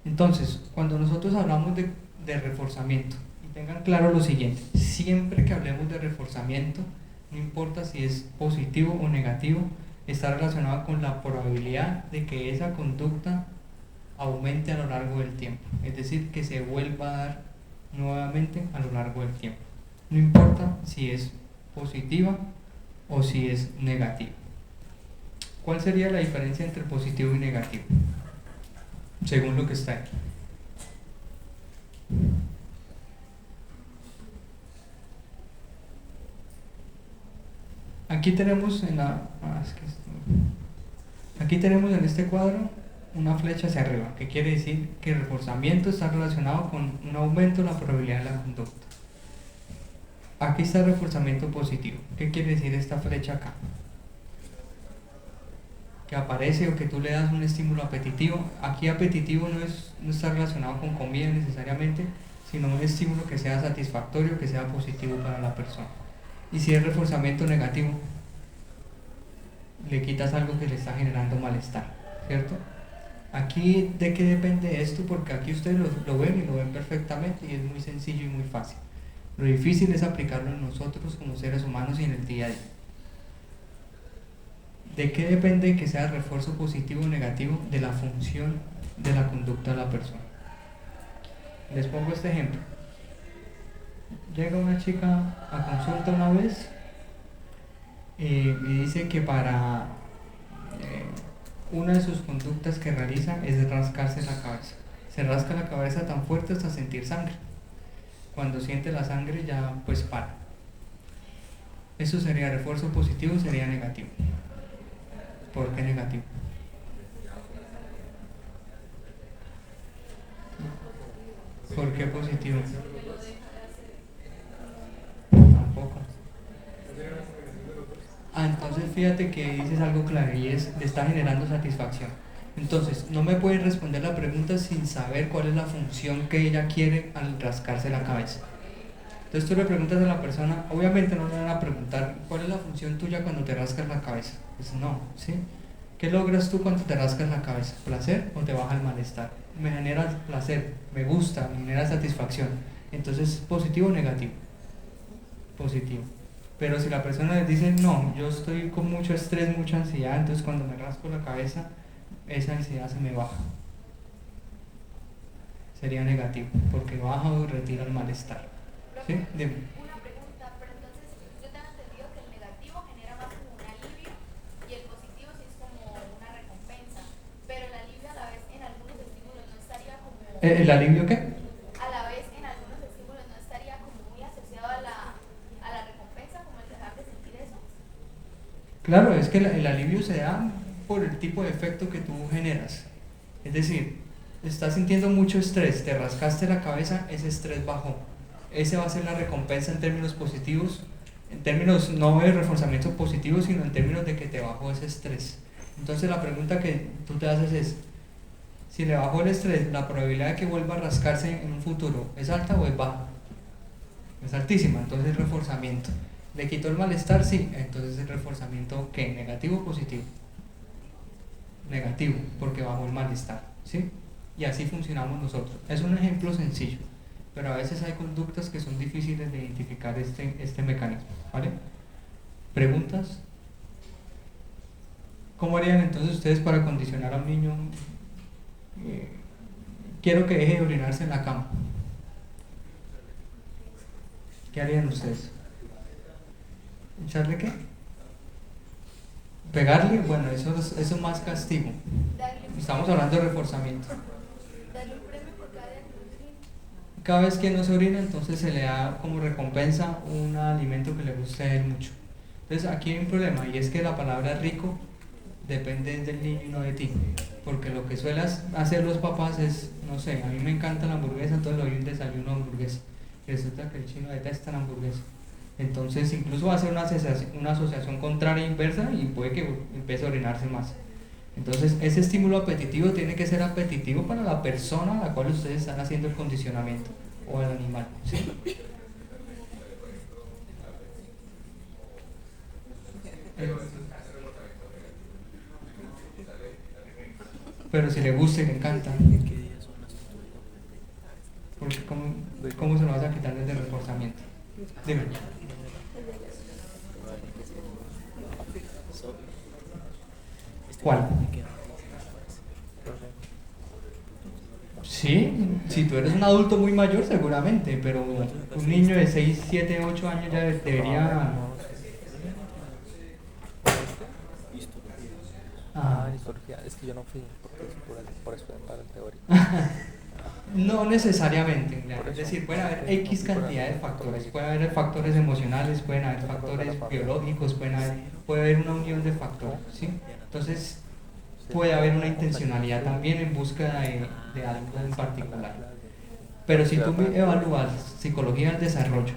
Entonces, cuando nosotros hablamos de reforzamiento, y tengan claro lo siguiente, siempre que hablemos de reforzamiento, no importa si es positivo o negativo, está relacionado con la probabilidad de que esa conducta aumente a lo largo del tiempo, es decir, que se vuelva a dar nuevamente a lo largo del tiempo. No importa si es positiva o si es negativa. ¿Cuál sería la diferencia entre positivo y negativo? Según lo que está aquí. Aquí tenemos aquí tenemos en este cuadro una flecha hacia arriba, que quiere decir que el reforzamiento está relacionado con un aumento de la probabilidad de la conducta. Aquí está el reforzamiento positivo. ¿Qué quiere decir esta flecha acá? Que aparece o que tú le das un estímulo apetitivo. Aquí apetitivo no está relacionado con comida necesariamente, sino un estímulo que sea satisfactorio, que sea positivo para la persona. Y si es reforzamiento negativo, le quitas algo que le está generando malestar, ¿cierto? Aquí, ¿de qué depende esto? Porque aquí ustedes lo ven y lo ven perfectamente y es muy sencillo y muy fácil. Lo difícil es aplicarlo en nosotros como seres humanos y en el día a día. ¿De qué depende que sea refuerzo positivo o negativo? De la función de la conducta de la persona. Les pongo este ejemplo. Llega una chica a consulta una vez y dice que para una de sus conductas que realiza es rascarse la cabeza. Se rasca la cabeza tan fuerte hasta sentir sangre. Cuando siente la sangre ya pues para. Eso sería refuerzo positivo, sería negativo. ¿Por qué negativo? ¿Por qué positivo? Tampoco. Entonces fíjate que dices algo claro y es, le está generando satisfacción. Entonces, no me pueden responder la pregunta sin saber cuál es la función que ella quiere al rascarse la cabeza. Entonces tú le preguntas a la persona, obviamente no le van a preguntar cuál es la función tuya cuando te rascas la cabeza. Pues no, ¿sí? ¿Qué logras tú cuando te rascas la cabeza? ¿Placer o te baja el malestar? Me genera placer, me gusta, me genera satisfacción. Entonces, ¿positivo o negativo? Positivo. Pero si la persona les dice, no, yo estoy con mucho estrés, mucha ansiedad, entonces cuando me rasco la cabeza, esa ansiedad se me baja. Sería negativo, porque baja o retira el malestar. ¿Sí? Dime. Una pregunta, pero entonces yo tengo entendido que el negativo genera más como un alivio y el positivo sí es como una recompensa, pero el alivio a la vez en algunos estímulos no estaría como... ¿El alivio qué? A la vez en algunos estímulos no estaría como muy asociado a la recompensa, como el dejar de sentir eso. Claro, es que el alivio se da por el tipo de efecto que tú generas. Es decir, estás sintiendo mucho estrés, te rascaste la cabeza, ese estrés bajó. Ese va a ser la recompensa en términos positivos, en términos no de reforzamiento positivo, sino en términos de que te bajó ese estrés. Entonces la pregunta que tú te haces es, si le bajó el estrés, ¿la probabilidad de que vuelva a rascarse en un futuro es alta o es baja? Es altísima, entonces reforzamiento. ¿Le quitó el malestar? Sí, entonces el reforzamiento, ¿qué? ¿Negativo o positivo? Negativo, porque bajó el malestar, ¿sí? Y así funcionamos nosotros. Es un ejemplo sencillo, pero a veces hay conductas que son difíciles de identificar este mecanismo, ¿vale? ¿Preguntas? ¿Cómo harían entonces ustedes para condicionar a un niño? Quiero que deje de orinarse en la cama. ¿Qué harían ustedes? ¿Echarle qué? ¿Pegarle? Bueno, eso es más castigo. Estamos hablando de reforzamiento. Darle un premio por cada día que no se orina. Cada vez que no se orina, entonces se le da como recompensa un alimento que le guste a él mucho. Entonces aquí hay un problema, y es que la palabra rico depende del niño y no de ti. Porque lo que suelen hacer los papás es, no sé, a mí me encanta la hamburguesa, entonces le doy un desayuno de hamburguesa. Y resulta que el chino detesta la hamburguesa. Entonces incluso va a ser una asociación contraria e inversa y puede que empiece a orinarse más. Entonces ese estímulo apetitivo tiene que ser apetitivo para la persona a la cual ustedes están haciendo el condicionamiento o al animal, ¿sí? Pero si le gusta y le encanta, porque ¿cómo se lo vas a quitar desde el reforzamiento? Dime. ¿Cuál? Sí, si tú eres un adulto muy mayor seguramente, pero un niño de 6, 7, 8 años ya debería... Histología. Es que yo no fui porque por eso para el teórico. No necesariamente, es decir, pueden haber X cantidad de factores, puede haber factores emocionales, pueden haber factores biológicos, puede haber una unión de factores, ¿sí? Entonces puede haber una intencionalidad también en búsqueda de algo en particular. Pero si tú evalúas psicología del desarrollo,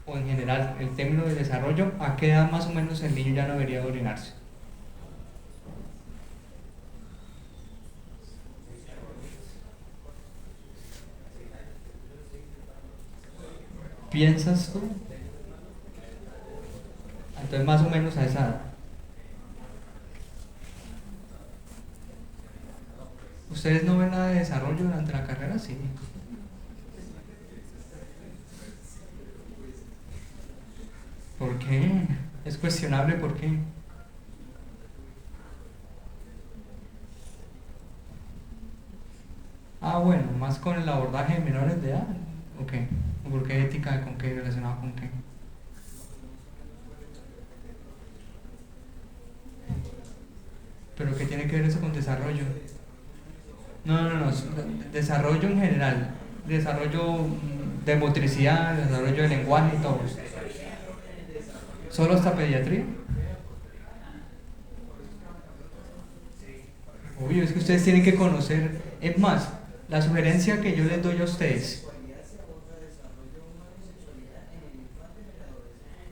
o en general el término de desarrollo, ¿a qué edad más o menos el niño ya no debería de orinarse? ¿Piensas tú? Entonces más o menos a esa edad. ¿Ustedes no ven nada de desarrollo durante la carrera? Sí. ¿Por qué? Es cuestionable por qué. Ah, bueno, más con el abordaje de menores de edad. Ok. ¿Por qué ética? ¿Con qué? ¿Relacionado con qué? ¿Pero qué tiene que ver eso con desarrollo? No. Desarrollo en general. Desarrollo de motricidad, desarrollo de lenguaje y todo. ¿Solo hasta pediatría? Obvio, es que ustedes tienen que conocer. Es más, la sugerencia que yo les doy a ustedes.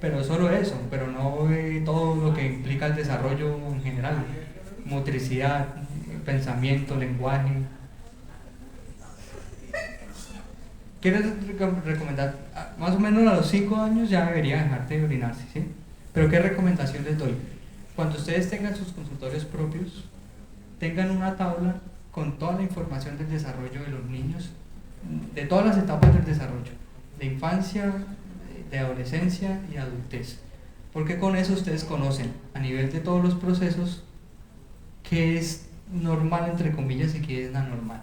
Pero solo eso, pero no todo lo que implica el desarrollo en general, motricidad, pensamiento, lenguaje. ¿Quieres recomendar? Más o menos a los 5 años ya debería dejarte de orinarse, ¿sí? Pero ¿qué recomendación les doy? Cuando ustedes tengan sus consultorios propios, tengan una tabla con toda la información del desarrollo de los niños, de todas las etapas del desarrollo, de infancia, de adolescencia y adultez, porque con eso ustedes conocen a nivel de todos los procesos qué es normal entre comillas y qué es anormal,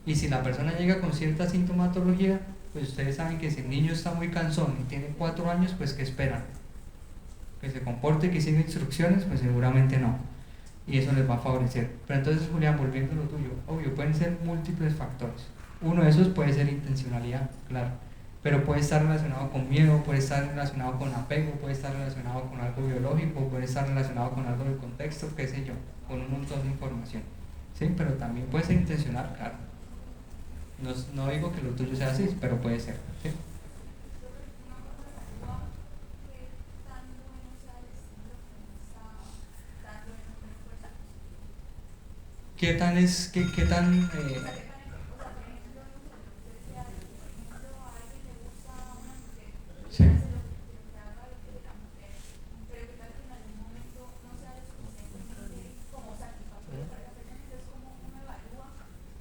y si la persona llega con cierta sintomatología, pues ustedes saben que si el niño está muy cansón y tiene 4 años, pues ¿qué esperan? Que se comporte, que siga instrucciones, pues seguramente no, y eso les va a favorecer. Pero entonces, Julián, volviendo a lo tuyo, obvio, pueden ser múltiples factores. Uno de esos puede ser intencionalidad, claro, pero puede estar relacionado con miedo, puede estar relacionado con apego, puede estar relacionado con algo biológico, puede estar relacionado con algo del contexto, qué sé yo, con un montón de información, ¿sí? Pero también puede ser intencional, claro. No digo que lo tuyo sea así, pero puede ser, ¿sí? ¿Qué tan sí.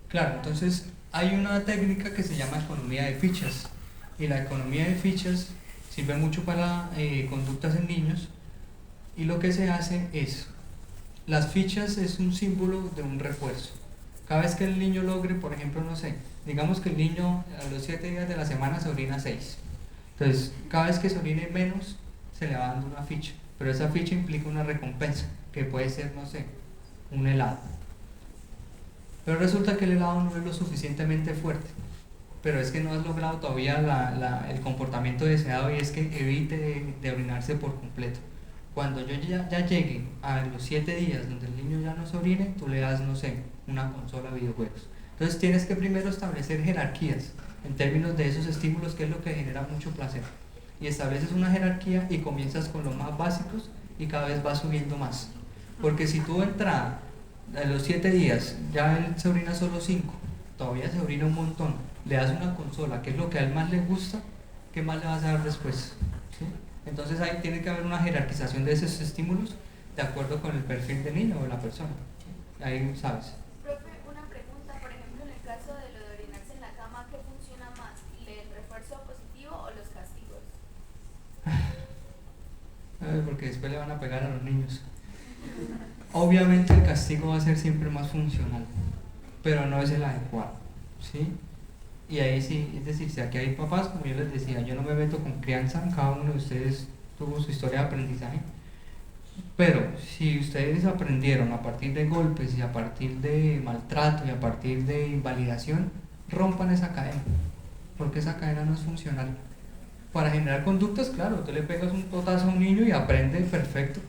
Claro, entonces hay una técnica que se llama economía de fichas, y la economía de fichas sirve mucho para conductas en niños, y lo que se hace es, las fichas es un símbolo de un refuerzo. Cada vez que el niño logre, por ejemplo, no sé, digamos que el niño a los 7 días de la semana se orina 6, entonces cada vez que se orine menos se le va dando una ficha, pero esa ficha implica una recompensa, que puede ser, no sé, un helado. Pero resulta que el helado no es lo suficientemente fuerte, pero es que no has logrado todavía el comportamiento deseado, y es que evite de orinarse por completo. Cuando yo ya llegue a los 7 días donde el niño ya no se orine, tú le das, no sé, una consola de videojuegos. Entonces tienes que primero establecer jerarquías en términos de esos estímulos, que es lo que genera mucho placer. y estableces una jerarquía y comienzas con los más básicos y cada vez vas subiendo más. Porque si tú entras a los 7 días, ya él se orina solo 5, todavía se orina un montón, le das una consola, que es lo que a él más le gusta, ¿qué más le vas a dar después? ¿Sí? Entonces ahí tiene que haber una jerarquización de esos estímulos de acuerdo con el perfil del niño o de la persona. ¿Sí? Ahí sabes. Profe, una pregunta, por ejemplo, en el caso de lo de orinarse en la cama, ¿qué funciona más? ¿El refuerzo positivo o los castigos? Porque después le van a pegar a los niños. Obviamente el castigo va a ser siempre más funcional, pero no es el adecuado, ¿sí? Y ahí sí, es decir, si aquí hay papás, como yo les decía, yo no me meto con crianza, cada uno de ustedes tuvo su historia de aprendizaje, pero si ustedes aprendieron a partir de golpes y a partir de maltrato y a partir de invalidación, rompan esa cadena, porque esa cadena no es funcional. Para generar conductas, claro, tú le pegas un totazo a un niño y aprende perfecto.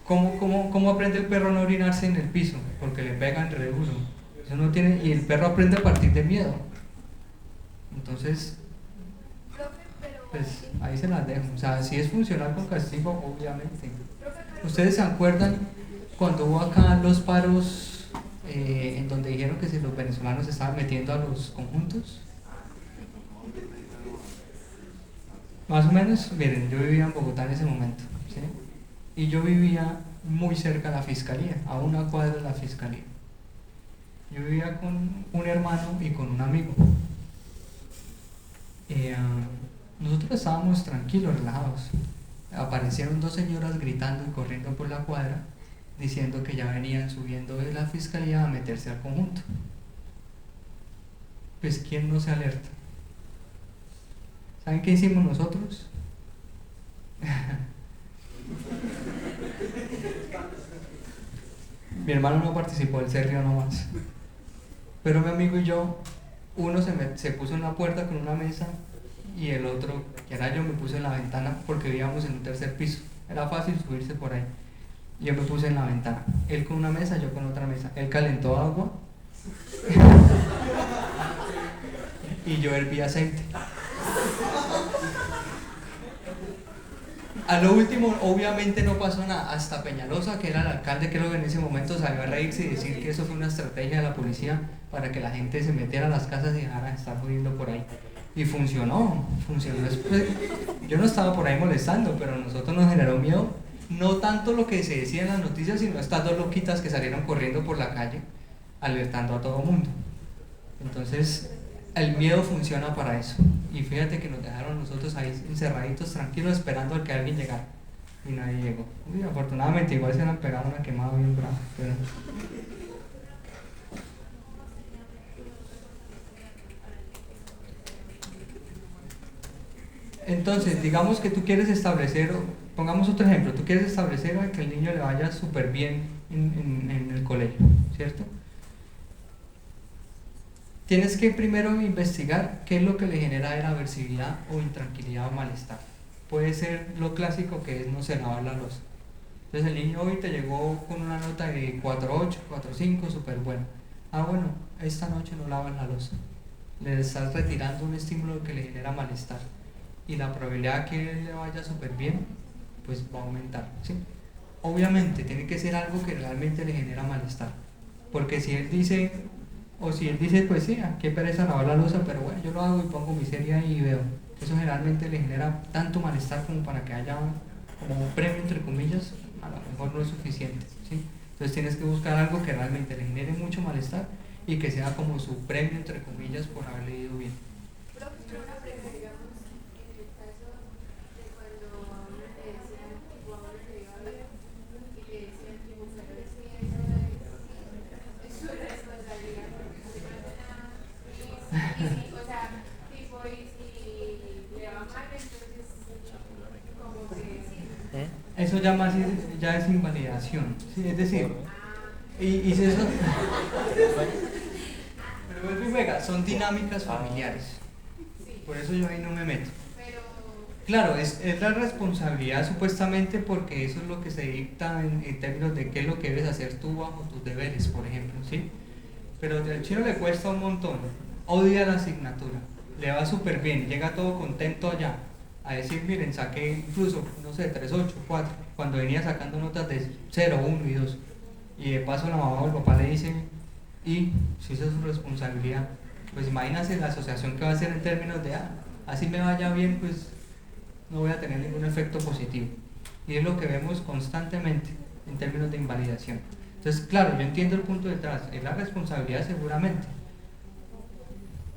¿Cómo aprende el perro a no orinarse en el piso? Porque le pegan re duro. Eso no tiene, y el perro aprende a partir de miedo. Entonces, Profe, pero pues ahí se las dejo. O sea, si es funcional con castigo, obviamente. profe, pero ¿Ustedes se acuerdan cuando hubo acá los paros en donde dijeron que si los venezolanos se estaban metiendo a los conjuntos? Más o menos, miren, yo vivía en Bogotá en ese momento, ¿sí? Y yo vivía muy cerca de la fiscalía, a una cuadra de la fiscalía. Yo vivía con un hermano y con un amigo. Nosotros estábamos tranquilos, relajados. Aparecieron 2 señoras gritando y corriendo por la cuadra, diciendo que ya venían subiendo de la fiscalía a meterse al conjunto. Pues, ¿quién no se alerta? ¿Saben qué hicimos nosotros? Mi hermano no participó, él se rió nomás. Pero mi amigo y yo, uno se puso en la puerta con una mesa y el otro, que era yo, me puse en la ventana porque vivíamos en un 3er piso. Era fácil subirse por ahí. Yo me puse en la ventana. Él con una mesa, yo con otra mesa. Él calentó agua y yo herví aceite. A lo último, obviamente no pasó nada, hasta Peñalosa, que era el alcalde, creo que en ese momento salió a reírse y decir que eso fue una estrategia de la policía para que la gente se metiera a las casas y dejara de estar jodiendo por ahí. Y funcionó. Después, yo no estaba por ahí molestando, pero a nosotros nos generó miedo, no tanto lo que se decía en las noticias, sino estas 2 loquitas que salieron corriendo por la calle, alertando a todo mundo. Entonces, el miedo funciona para eso. Y fíjate que nos dejaron nosotros ahí encerraditos, tranquilos, esperando a que alguien llegara. Y nadie llegó. Uy, afortunadamente, igual se han pegado una quemada bien brava. Pero... Entonces, digamos que tú quieres establecer, pongamos otro ejemplo, tú quieres establecer a que el niño le vaya súper bien en el colegio, ¿cierto? Tienes que primero investigar qué es lo que le genera la aversividad o intranquilidad o malestar. Puede ser lo clásico que es no sé, lavar la loza. Entonces el niño hoy te llegó con una nota de 4.8, 4.5, súper buena. Bueno, esta noche no lavas la loza. Le estás retirando un estímulo que le genera malestar. Y la probabilidad de que él le vaya súper bien, pues va a aumentar, ¿sí? Obviamente tiene que ser algo que realmente le genera malestar. Porque si él dice... O si él dice, pues sí, qué pereza lavar la loza, pero bueno, yo lo hago y pongo mi serie ahí y veo. Eso generalmente le genera tanto malestar como para que haya como un premio, entre comillas, a lo mejor no es suficiente, ¿sí? Entonces tienes que buscar algo que realmente le genere mucho malestar y que sea como su premio, entre comillas, por haberle ido bien. profe, pero una pregunta, digamos, en el caso de cuando a uno le decían, tipo, a uno se iba a ver y le decían que usted no decía eso es su responsabilidad. O sea, tipo, y si le va mal, entonces, como que... Eso ya es invalidación, ¿sí? Es decir, y si eso... Pero vuelvo y juega, son dinámicas familiares, por eso yo ahí no me meto. Claro, es la responsabilidad supuestamente porque eso es lo que se dicta en términos de qué es lo que debes hacer tú bajo tus deberes, por ejemplo, ¿sí? Pero al chino le cuesta un montón, odia la asignatura, le va súper bien, llega todo contento allá, a decir, miren, saqué incluso, no sé, 3.8, 4, cuando venía sacando notas de 0, 1 y 2. Y de paso la mamá o el papá le dicen, y si eso es su responsabilidad, pues imagínense la asociación que va a hacer en términos de, así me vaya bien, pues no voy a tener ningún efecto positivo. Y es lo que vemos constantemente en términos de invalidación. Entonces, claro, yo entiendo el punto detrás, es la responsabilidad seguramente.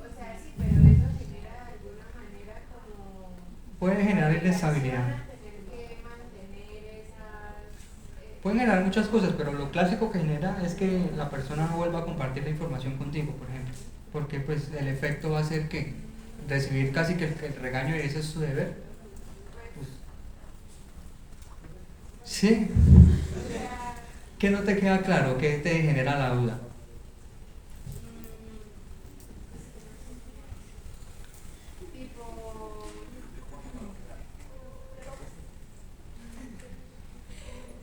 O sea, sí, pero eso genera de alguna manera como... Puede generar inestabilidad. Tener que mantener esas... Pueden generar muchas cosas, pero lo clásico que genera es que la persona no vuelva a compartir la información contigo, por ejemplo. Porque pues el efecto va a ser que recibir casi que el regaño y ese es su deber. Pues, sí. ¿Qué no te queda claro? ¿Qué te genera la duda?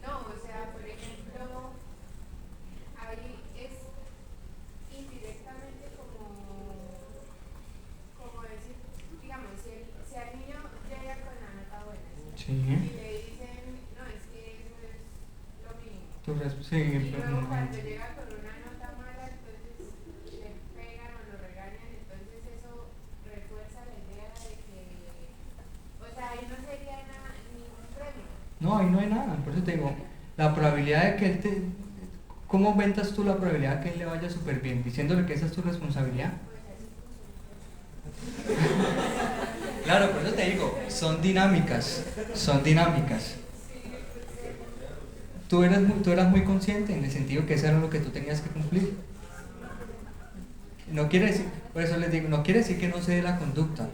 No, o sea, por ejemplo, ahí es indirectamente como decir, digamos, si al niño llega con la nota buena, ¿sí? Sí. Y le dicen, no, es que eso es lo mínimo. Sí, Y luego cuando llega con una nota mala, entonces le pegan o lo regañan, entonces eso refuerza la idea de que, o sea, ahí no sería ningún premio. No, ahí no hay nada, por eso te digo, la probabilidad de que él te... ¿Cómo aumentas tú la probabilidad de que él le vaya súper bien? Diciéndole que esa es tu responsabilidad. Claro, por eso te digo, son dinámicas, son dinámicas. Tú eras muy consciente en el sentido que eso era lo que tú tenías que cumplir. No quiere decir, por eso les digo, no quiere decir que no se dé la conducta.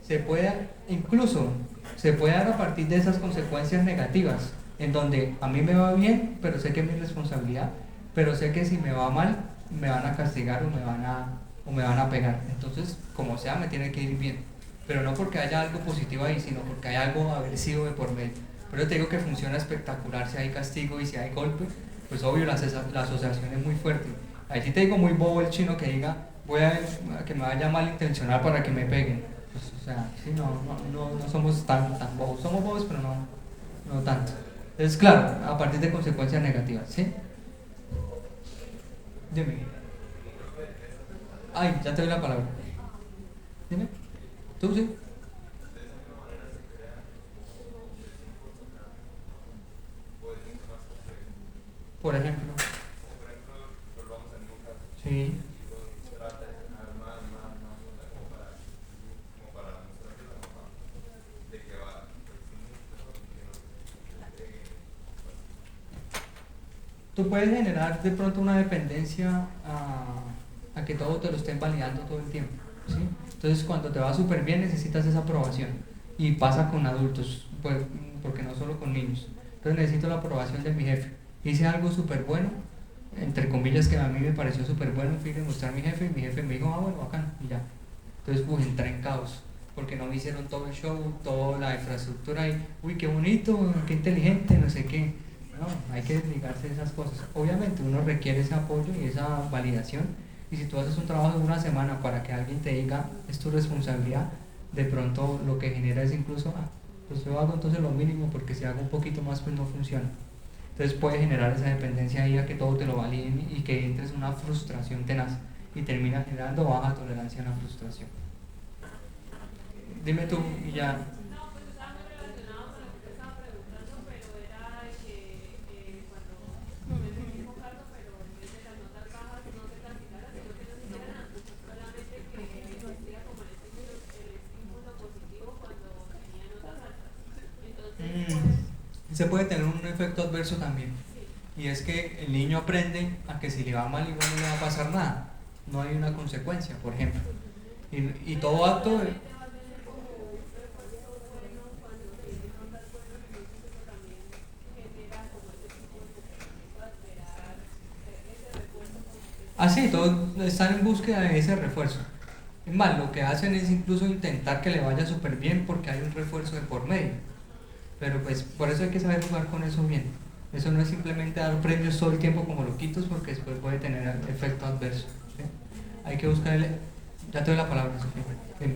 Se puede, incluso, se puede dar a partir de esas consecuencias negativas, en donde a mí me va bien, pero sé que es mi responsabilidad, pero sé que si me va mal, me van a castigar o me van a pegar. Entonces, como sea, me tiene que ir bien. Pero no porque haya algo positivo ahí, sino porque hay algo aversivo de por medio. Pero te digo que funciona espectacular si hay castigo y si hay golpe, pues obvio la asociación es muy fuerte. Ahí sí te digo muy bobo el chino que diga, voy a que me vaya malintencional para que me peguen. Pues, o sea, sí, no somos tan bobos. Somos bobos, pero no tanto. Entonces, claro, a partir de consecuencias negativas, ¿sí? Dime. Ay, ya te doy la palabra. Dime. ¿Tú sí? Por ejemplo. Sí. Tú puedes generar de pronto una dependencia a que todo te lo estén validando todo el tiempo, ¿sí? Entonces cuando te va súper bien necesitas esa aprobación y pasa con adultos, pues, porque no solo con niños. Entonces necesito la aprobación de mi jefe. Hice algo súper bueno, entre comillas que a mí me pareció súper bueno, fui a demostrar a mi jefe y mi jefe me dijo, bueno, bacán, y ya. Entonces entré en caos, porque no me hicieron todo el show, toda la infraestructura y, uy, qué bonito, qué inteligente, no sé qué. No, hay que desligarse de esas cosas. Obviamente uno requiere ese apoyo y esa validación, y si tú haces un trabajo de una semana para que alguien te diga es tu responsabilidad, de pronto lo que genera es incluso, pues yo hago entonces lo mínimo porque si hago un poquito más pues no funciona. Entonces puede generar esa dependencia ahí a que todo te lo validen y que entres en una frustración tenaz y termina generando baja tolerancia a la frustración. Dime tú y ya. Se puede tener un efecto adverso también, y es que el niño aprende a que si le va mal igual no le va a pasar nada, no hay una consecuencia, por ejemplo, y todo acto así, todos están en búsqueda de ese refuerzo. Es más, lo que hacen es incluso intentar que le vaya súper bien porque hay un refuerzo de por medio. Pero pues por eso hay que saber jugar con eso bien. Eso no es simplemente dar premios todo el tiempo como loquitos, porque después puede tener efecto adverso, ¿sí? Hay que buscar ya te doy la palabra, Sofía. Sí.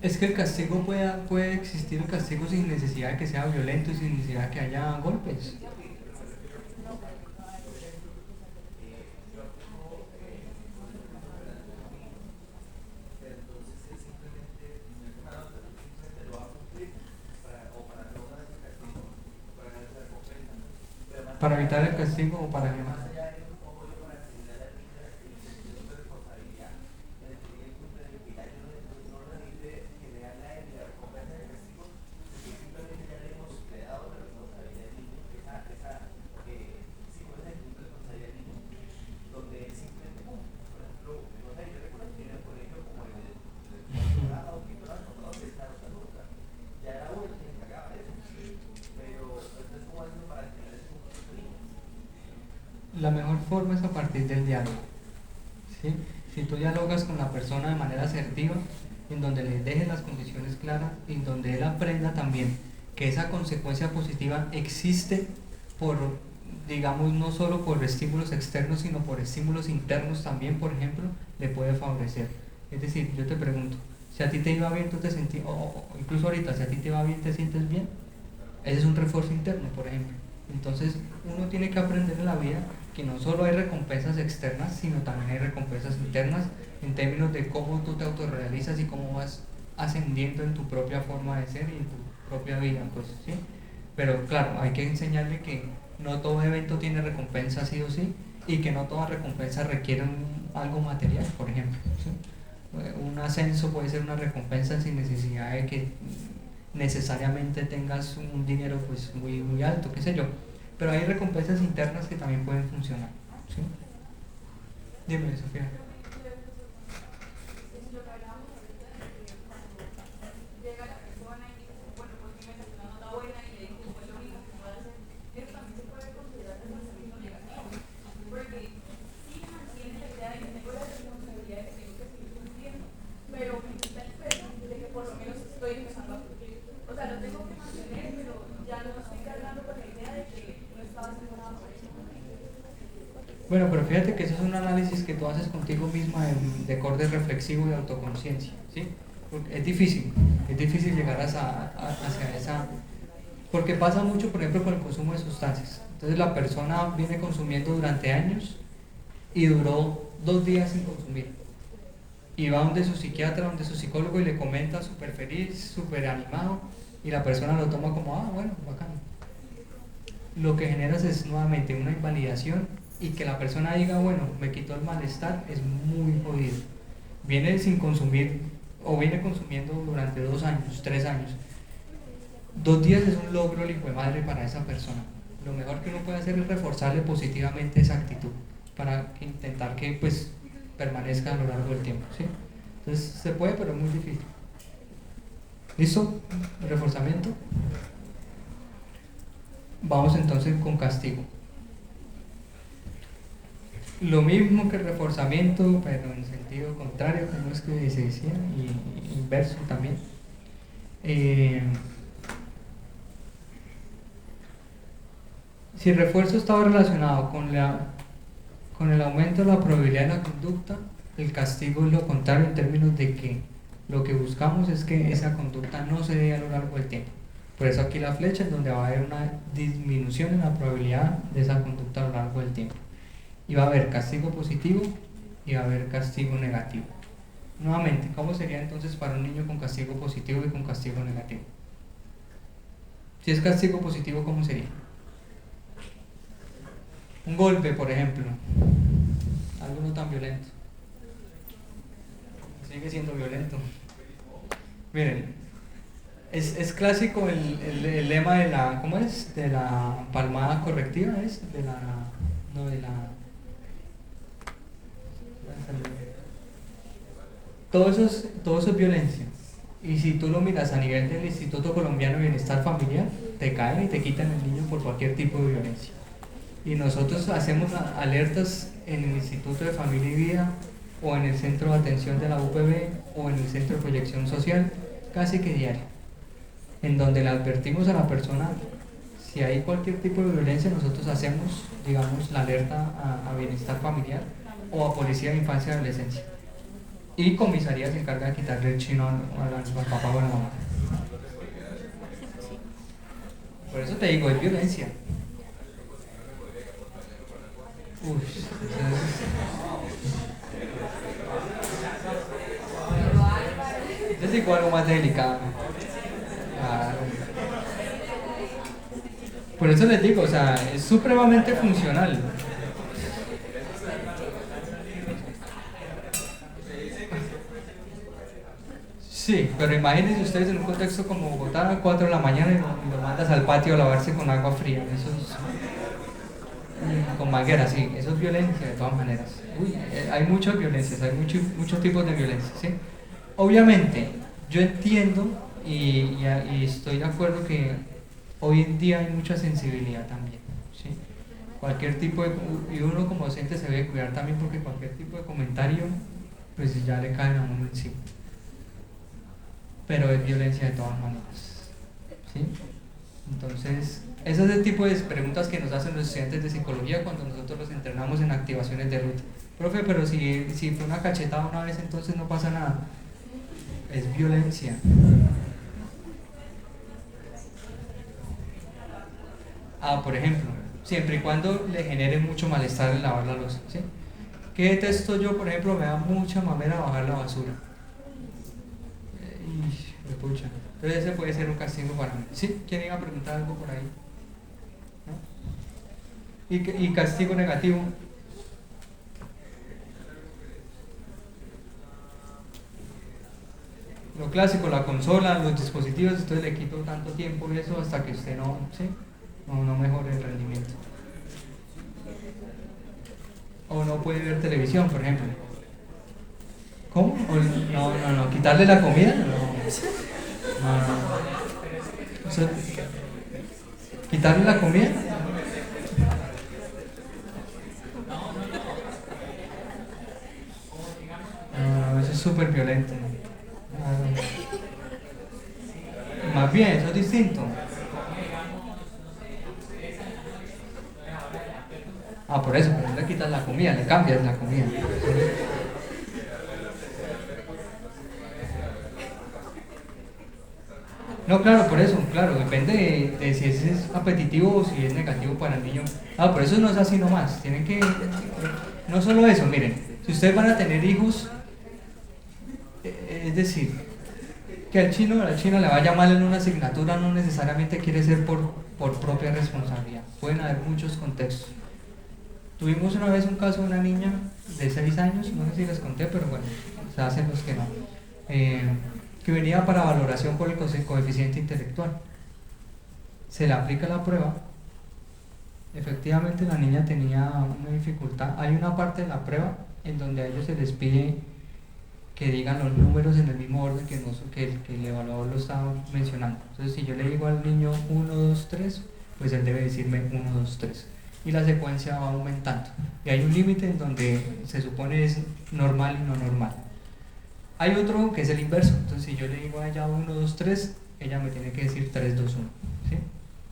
Es que el castigo puede existir, el castigo sin necesidad de que sea violento y sin necesidad de que haya golpes. Para evitar el castigo o para qué más. La mejor forma es a partir del diálogo, ¿sí? Si tú dialogas con la persona de manera asertiva, en donde le dejes las condiciones claras, en donde él aprenda también que esa consecuencia positiva existe por, digamos, no solo por estímulos externos, sino por estímulos internos también, por ejemplo, le puede favorecer. Es decir, yo te pregunto, si a ti te iba bien, tú te sentías, o incluso ahorita, si a ti te va bien, ¿te sientes bien? Ese es un refuerzo interno, por ejemplo. Entonces, uno tiene que aprender en la vida que no solo hay recompensas externas, sino también hay recompensas internas en términos de cómo tú te autorrealizas y cómo vas ascendiendo en tu propia forma de ser y en tu propia vida, pues, ¿sí? Pero claro, hay que enseñarle que no todo evento tiene recompensa sí o sí, y que no toda recompensa requiere algo material, por ejemplo, ¿sí? Un ascenso puede ser una recompensa sin necesidad de que necesariamente tengas un dinero pues muy alto, qué sé yo, pero hay recompensas internas que también pueden funcionar, ¿sí? Dime, Sofía. Bueno, pero fíjate que eso es un análisis que tú haces contigo misma de corte reflexivo y autoconciencia, ¿sí? Porque es difícil llegar hacia esa... Porque pasa mucho, por ejemplo, con el consumo de sustancias. Entonces la persona viene consumiendo durante años y duró 2 días sin consumir. Y va donde su psiquiatra, donde su psicólogo y le comenta súper feliz, súper animado, y la persona lo toma como, bueno, bacán. Lo que generas es nuevamente una invalidación, y que la persona diga, bueno, me quitó el malestar, es muy jodido. Viene sin consumir, o viene consumiendo durante 2 años, 3 años. 2 días es un logro, el hijo de madre, para esa persona. Lo mejor que uno puede hacer es reforzarle positivamente esa actitud, para intentar que pues permanezca a lo largo del tiempo, ¿sí? Entonces se puede, pero es muy difícil. ¿Listo? Reforzamiento. Vamos entonces con castigo. Lo mismo que el reforzamiento, pero en sentido contrario, como es que se decía, y inverso también. Si el refuerzo estaba relacionado con el aumento de la probabilidad de la conducta, el castigo es lo contrario, en términos de que lo que buscamos es que esa conducta no se dé a lo largo del tiempo. Por eso aquí la flecha, en donde va a haber una disminución en la probabilidad de esa conducta a lo largo del tiempo. Y va a haber castigo positivo y va a haber castigo negativo. Nuevamente, ¿cómo sería entonces para un niño con castigo positivo y con castigo negativo? Si es castigo positivo, ¿cómo sería? Un golpe, por ejemplo, algo no tan violento. Sigue siendo violento. Miren, es clásico el lema de la, ¿cómo es? De la palmada correctiva, ¿es? Todo eso es violencia. Y si tú lo miras a nivel del Instituto Colombiano de Bienestar Familiar, te caen y te quitan el niño por cualquier tipo de violencia. Y nosotros hacemos alertas en el Instituto de Familia y Vida, o en el Centro de Atención de la UPB, o en el Centro de Proyección Social, casi que diario, en donde le advertimos a la persona si hay cualquier tipo de violencia. Nosotros hacemos, digamos, la alerta a Bienestar Familiar o a Policía de Infancia y Adolescencia. Y comisaría se encarga de quitarle el chino al papá o a la mamá. Por eso te digo, es violencia. Uy, es igual algo más delicado. Claro. Por eso les digo, o sea, es supremamente funcional. Sí, pero imagínense ustedes en un contexto como Bogotá a 4 de la mañana y lo mandas al patio a lavarse con agua fría. Eso es, con manguera, sí, eso es violencia de todas maneras. Uy, hay muchas violencias, hay muchos tipos de violencia, ¿sí? Obviamente, yo entiendo y estoy de acuerdo que hoy en día hay mucha sensibilidad también, ¿sí? Cualquier tipo de, y uno como docente se debe cuidar también porque cualquier tipo de comentario pues ya le caen a uno encima, pero es violencia de todas maneras, ¿sí? Entonces ese es el tipo de preguntas que nos hacen los estudiantes de psicología cuando nosotros los entrenamos en activaciones de ruta. Profe, pero si fue una cachetada una vez, entonces no pasa nada. Es violencia. Por ejemplo, siempre y cuando le genere mucho malestar el lavar la loza, ¿sí? ¿Qué detesto yo? Por ejemplo, me da mucha mamera bajar la basura. Pucha. Entonces ese puede ser un castigo para mí. ¿Sí? ¿Quién iba a preguntar algo por ahí? ¿No? ¿Y castigo negativo? Lo clásico, la consola, los dispositivos, entonces le quito tanto tiempo y eso hasta que usted no, ¿sí? no mejore el rendimiento. O no puede ver televisión, por ejemplo. ¿Cómo? No, quitarle la comida, no. O sea, quitarle la comida. No, eso es súper violento. Más bien, eso es distinto. Por eso, pero no le quitas la comida, le cambias la comida. No, claro, por eso, claro, depende de si es apetitivo o si es negativo para el niño. Por eso no es así nomás, tienen que, no solo eso, miren, si ustedes van a tener hijos, es decir, que al chino o a la china le vaya mal en una asignatura no necesariamente quiere ser por propia responsabilidad, pueden haber muchos contextos. Tuvimos una vez un caso de una niña de 6 años, no sé si les conté, pero bueno, se hacen los que no, que venía para valoración por el coeficiente intelectual. Se le aplica la prueba, efectivamente la niña tenía una dificultad. Hay una parte de la prueba en donde a ellos se les pide que digan los números en el mismo orden que el evaluador lo estaba mencionando. Entonces si yo le digo al niño 1, 2, 3, pues él debe decirme 1, 2, 3. Y la secuencia va aumentando. Y hay un límite en donde se supone es normal y no normal. Hay otro que es el inverso. Entonces si yo le digo a ella 1, 2, 3, ella me tiene que decir 3, 2, 1. ¿Sí?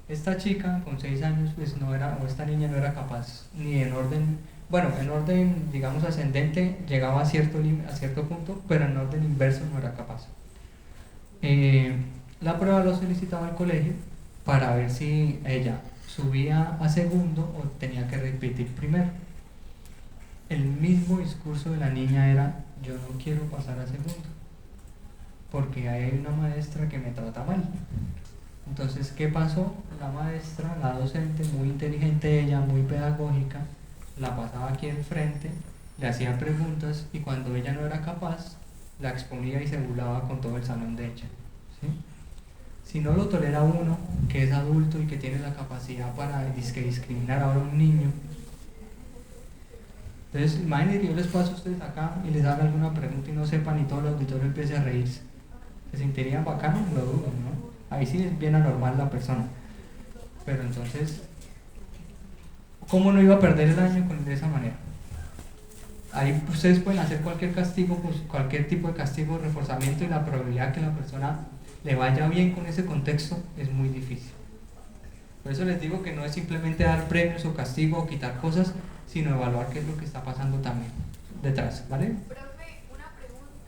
Esta chica con 6 años, pues no era, o esta niña no era capaz, ni en orden, bueno, en orden, digamos, ascendente, llegaba a cierto punto, pero en orden inverso no era capaz. La prueba lo solicitaba al colegio para ver si ella subía a segundo o tenía que repetir primero. El mismo discurso de la niña era: yo no quiero pasar a segundo porque hay una maestra que me trata mal. Entonces, ¿qué pasó? La maestra, la docente, muy inteligente ella, muy pedagógica, la pasaba aquí enfrente, le hacía preguntas y cuando ella no era capaz, la exponía y se burlaba con todo el salón de ella. ¿Sí? Si no lo tolera uno, que es adulto y que tiene la capacidad para discriminar ahora a un niño. Entonces, imagínense que yo les paso a ustedes acá y les haga alguna pregunta y no sepan y todo el auditorio empiece a reírse. ¿Se sentirían bacanos? Lo dudo, ¿no? Ahí sí es bien anormal la persona. Pero entonces, ¿cómo no iba a perder el año de esa manera? Ahí ustedes pueden hacer cualquier castigo, pues, cualquier tipo de castigo o reforzamiento, y la probabilidad que la persona le vaya bien con ese contexto es muy difícil. Por eso les digo que no es simplemente dar premios o castigo o quitar cosas, sino evaluar qué es lo que está pasando también detrás, ¿vale? Profe, una pregunta.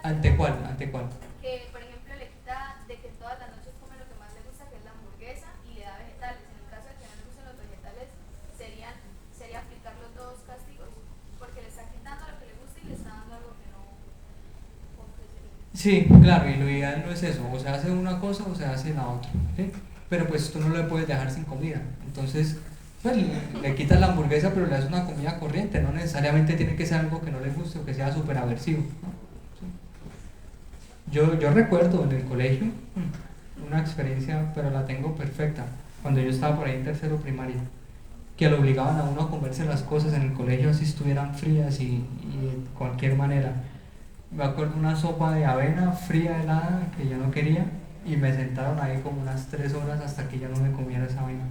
¿Ante cuál? ¿Ante cuál? Que, por ejemplo, le quita de que todas las noches come lo que más le gusta, que es la hamburguesa, y le da vegetales. En el caso de que no le gusten los vegetales, sería aplicar los dos castigos, porque le está quitando lo que le gusta y le está dando algo que no ofrece. Sí, claro, y lo ideal no es eso, o se hace una cosa o se hace la otra, ¿sí? Pero pues tú no le puedes dejar sin comida, entonces pues le quitas la hamburguesa pero le das una comida corriente, no necesariamente tiene que ser algo que no le guste o que sea súper aversivo, ¿no? Sí. Yo recuerdo en el colegio una experiencia, pero la tengo perfecta, cuando yo estaba por ahí en tercero primaria, que lo obligaban a uno a comerse las cosas en el colegio así estuvieran frías y de cualquier manera. Me acuerdo una sopa de avena fría, helada, que yo no quería, y me sentaron ahí como unas 3 horas hasta que yo no me comiera esa avena.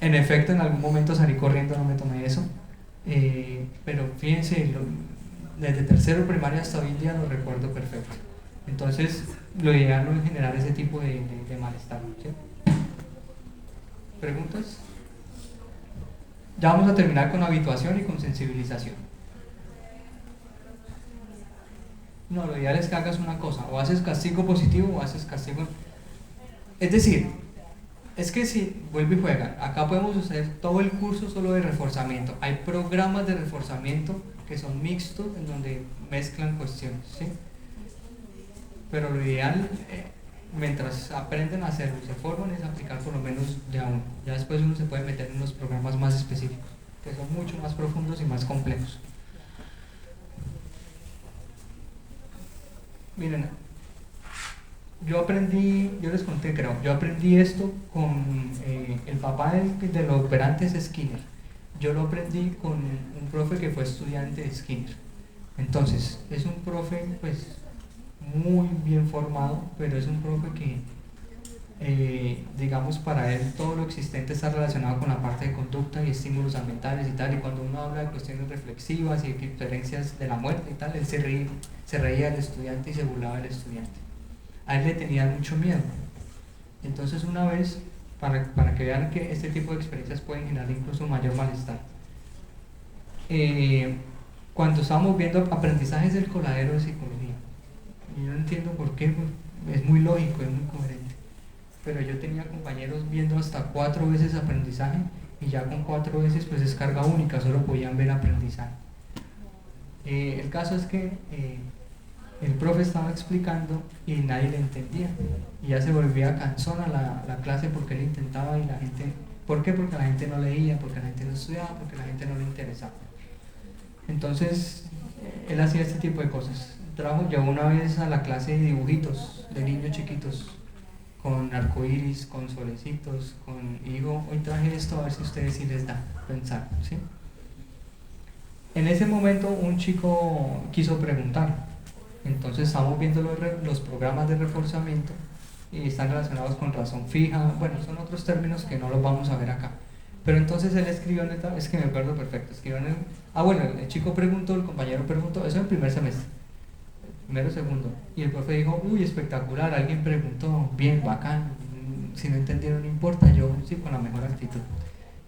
En efecto, en algún momento salí corriendo, no me tomé eso, pero fíjense, desde tercero primaria hasta hoy en día lo recuerdo perfecto. Entonces, lo ideal no es generar ese tipo de malestar, ¿sí? ¿Preguntas? Ya vamos a terminar con habituación y con sensibilización. No, lo ideal es que hagas una cosa, o haces castigo positivo o haces castigo... Es decir, es que si vuelve y juega, acá podemos hacer todo el curso solo de reforzamiento. Hay programas de reforzamiento que son mixtos, en donde mezclan cuestiones, ¿sí? Pero lo ideal, mientras aprenden a hacerlo y se forman, es aplicar por lo menos de a uno. Ya después uno se puede meter en unos programas más específicos, que son mucho más profundos y más complejos. Miren, yo les conté, creo, yo aprendí esto con el papá del operante es Skinner. Yo lo aprendí con un profe que fue estudiante de Skinner. Entonces, es un profe pues muy bien formado, pero es un profe que, digamos, para él todo lo existente está relacionado con la parte de conducta y estímulos ambientales y tal, y cuando uno habla de cuestiones reflexivas y diferencias de la muerte y tal, él se reía del estudiante y se burlaba del estudiante. A él le tenía mucho miedo. Entonces una vez, para que vean que este tipo de experiencias pueden generar incluso mayor malestar, cuando estábamos viendo aprendizajes del coladero de psicología, y yo no entiendo por qué, pues, es muy lógico, es muy coherente, pero yo tenía compañeros viendo hasta 4 veces aprendizaje, y ya con 4 veces pues es carga única, solo podían ver aprendizaje. El caso es que el profe estaba explicando y nadie le entendía, y ya se volvía cansona la clase porque él intentaba y la gente... ¿Por qué? Porque la gente no leía, porque la gente no estudiaba, porque la gente no le interesaba. Entonces él hacía este tipo de cosas. Llevó una vez a la clase de dibujitos de niños chiquitos con arcoíris, con solecitos, y digo, hoy traje esto a ver si a ustedes sí les da pensar, ¿sí? En ese momento un chico quiso preguntar, entonces estamos viendo los programas de reforzamiento y están relacionados con razón fija, bueno, son otros términos que no los vamos a ver acá, pero entonces él escribió en el, es que me acuerdo perfecto, escribió en el, bueno, el chico preguntó, el compañero preguntó, eso en el primer semestre, primero, segundo, y el profe dijo, uy, espectacular, alguien preguntó, bien, bacán, si no entendieron no importa, yo sí, con la mejor actitud,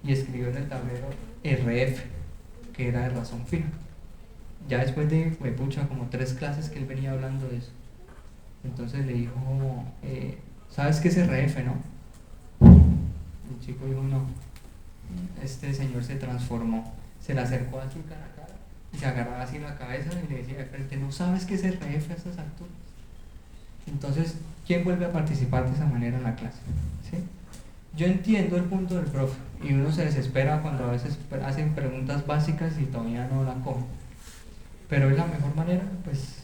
y escribió en el tablero RF, que era de razón fija. Ya después de, pucha, como 3 clases que él venía hablando de eso, entonces le dijo, ¿sabes qué es RF, no? El chico dijo, no. Este señor se transformó, se le acercó así cara a cara y se agarraba así la cabeza y le decía de frente, ¿no sabes qué es RF a estas alturas? Entonces, ¿quién vuelve a participar de esa manera en la clase? ¿Sí? Yo entiendo el punto del profe y uno se desespera cuando a veces hacen preguntas básicas y todavía no la cogen, pero es la mejor manera, pues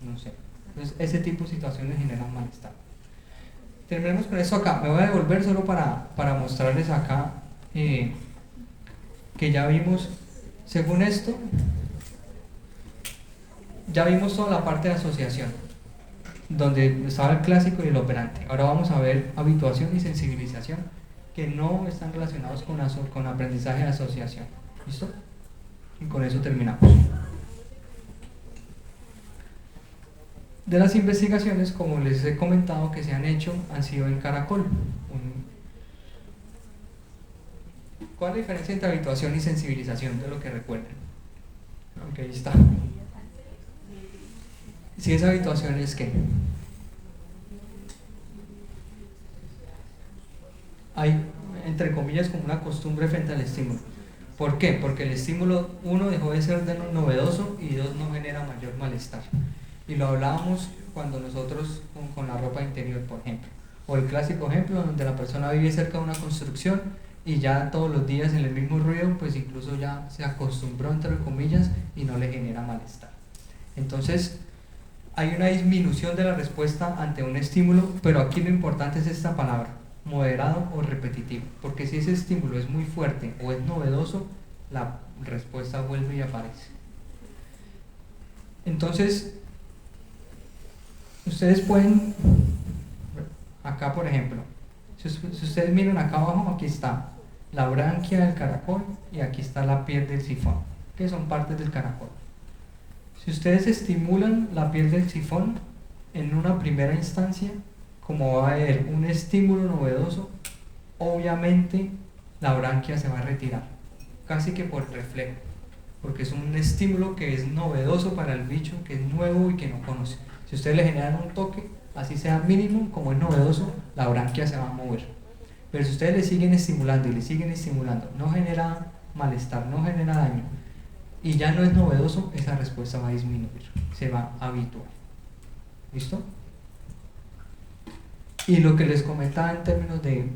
no sé. Entonces ese tipo de situaciones generan malestar. Terminemos con eso acá. Me voy a devolver solo para mostrarles acá que ya vimos, según esto, ya vimos toda la parte de asociación, donde estaba el clásico y el operante. Ahora vamos a ver habituación y sensibilización, que no están relacionados con aprendizaje de asociación. ¿Listo? Y con eso terminamos. De las investigaciones, como les he comentado que se han hecho, han sido en Caracol. ¿Cuál es la diferencia entre habituación y sensibilización? De lo que recuerden. Ok, ahí está. Si esa habituación es que hay, entre comillas, como una costumbre frente al estímulo. ¿Por qué? Porque el estímulo, uno, dejó de ser novedoso y dos, no genera mayor malestar. Y lo hablábamos cuando nosotros con la ropa interior, por ejemplo. O el clásico ejemplo donde la persona vive cerca de una construcción y ya todos los días en el mismo ruido, pues incluso ya se acostumbró, entre comillas, y no le genera malestar. Entonces, hay una disminución de la respuesta ante un estímulo, pero aquí lo importante es esta palabra, moderado o repetitivo, porque si ese estímulo es muy fuerte o es novedoso, la respuesta vuelve y aparece. Entonces, ustedes pueden, acá por ejemplo, si ustedes miran acá abajo, aquí está la branquia del caracol y aquí está la piel del sifón, que son partes del caracol. Si ustedes estimulan la piel del sifón en una primera instancia, como va a haber un estímulo novedoso, obviamente la branquia se va a retirar, casi que por reflejo, porque es un estímulo que es novedoso para el bicho, que es nuevo y que no conoce. Si ustedes le generan un toque, así sea mínimo, como es novedoso, la branquia se va a mover. Pero si ustedes le siguen estimulando y le siguen estimulando, no genera malestar, no genera daño, y ya no es novedoso, esa respuesta va a disminuir, se va a habituar. ¿Listo? Y lo que les comentaba en términos de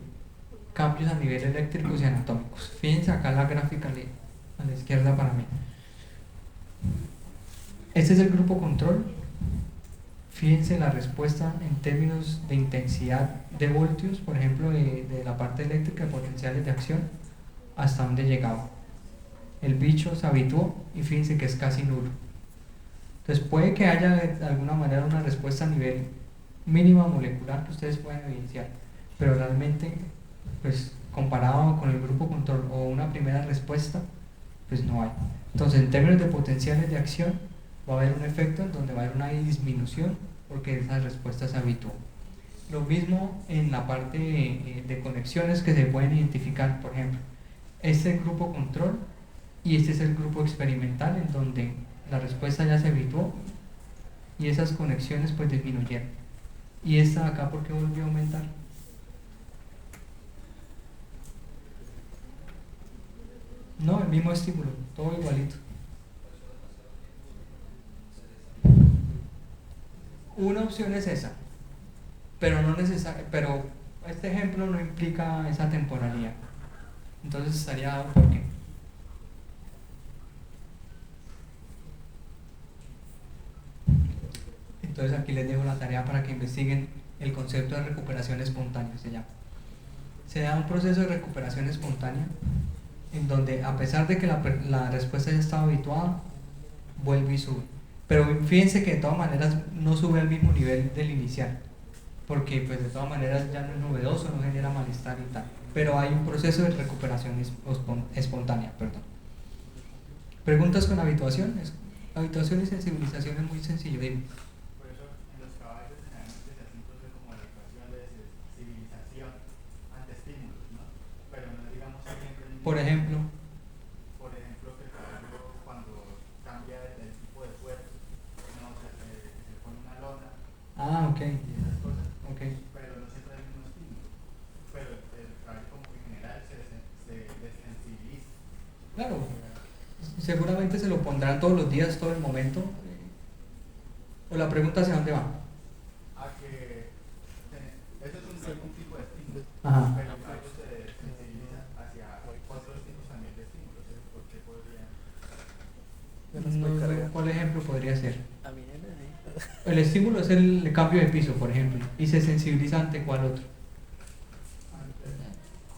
cambios a nivel eléctricos y anatómicos. Fíjense acá la gráfica a la izquierda para mí. Este es el grupo control. Fíjense la respuesta en términos de intensidad de voltios, por ejemplo, de la parte eléctrica, de potenciales de acción, hasta dónde llegaba. El bicho se habituó y fíjense que es casi nulo. Entonces puede que haya de alguna manera una respuesta a nivel mínima molecular que ustedes pueden evidenciar, pero realmente, pues comparado con el grupo control o una primera respuesta, pues no hay. Entonces, en términos de potenciales de acción, va a haber un efecto en donde va a haber una disminución porque esa respuesta se habituó. Lo mismo en la parte de conexiones que se pueden identificar, por ejemplo, este es el grupo control y este es el grupo experimental en donde la respuesta ya se habituó y esas conexiones pues disminuyeron. Y esta de acá, ¿por qué volvió a aumentar? No, el mismo estímulo, todo igualito. Una opción es esa, pero no pero este ejemplo no implica esa temporalidad. Entonces estaría dado por qué. Entonces aquí les dejo la tarea para que investiguen el concepto de recuperación espontánea, se llama. Se da un proceso de recuperación espontánea en donde, a pesar de que la respuesta ya estaba habituada, vuelve y sube. Pero fíjense que de todas maneras no sube al mismo nivel del inicial, porque pues de todas maneras ya no es novedoso, no genera malestar y tal. Pero hay un proceso de recuperación espontánea. ¿Preguntas con habituación? Habituación y sensibilización es muy sencillo, dime. Por eso en los caballos generalmente se hace un proceso como la ecuación de sensibilización ante estímulos, ¿no? Pero no digamos siempre. Por ejemplo, que el caballo cuando cambia el tipo de fuerza, no se pone una lona. Ah, ok. Y esas cosas. Okay. Pero no siempre hay el mismo estímulo. Pero el caballo como que en general se desensibiliza. Claro, seguramente se lo pondrán todos los días, todo el momento. O la pregunta hacia dónde va. A que eso es algún tipo de estímulo. Ajá. Pero el caballo se sensibiliza hacia otros tipos también de estímulos. ¿Por qué podría? No, ¿cuál ejemplo podría ser? A mí El estímulo es el cambio de piso, por ejemplo, y se sensibiliza ante cuál otro.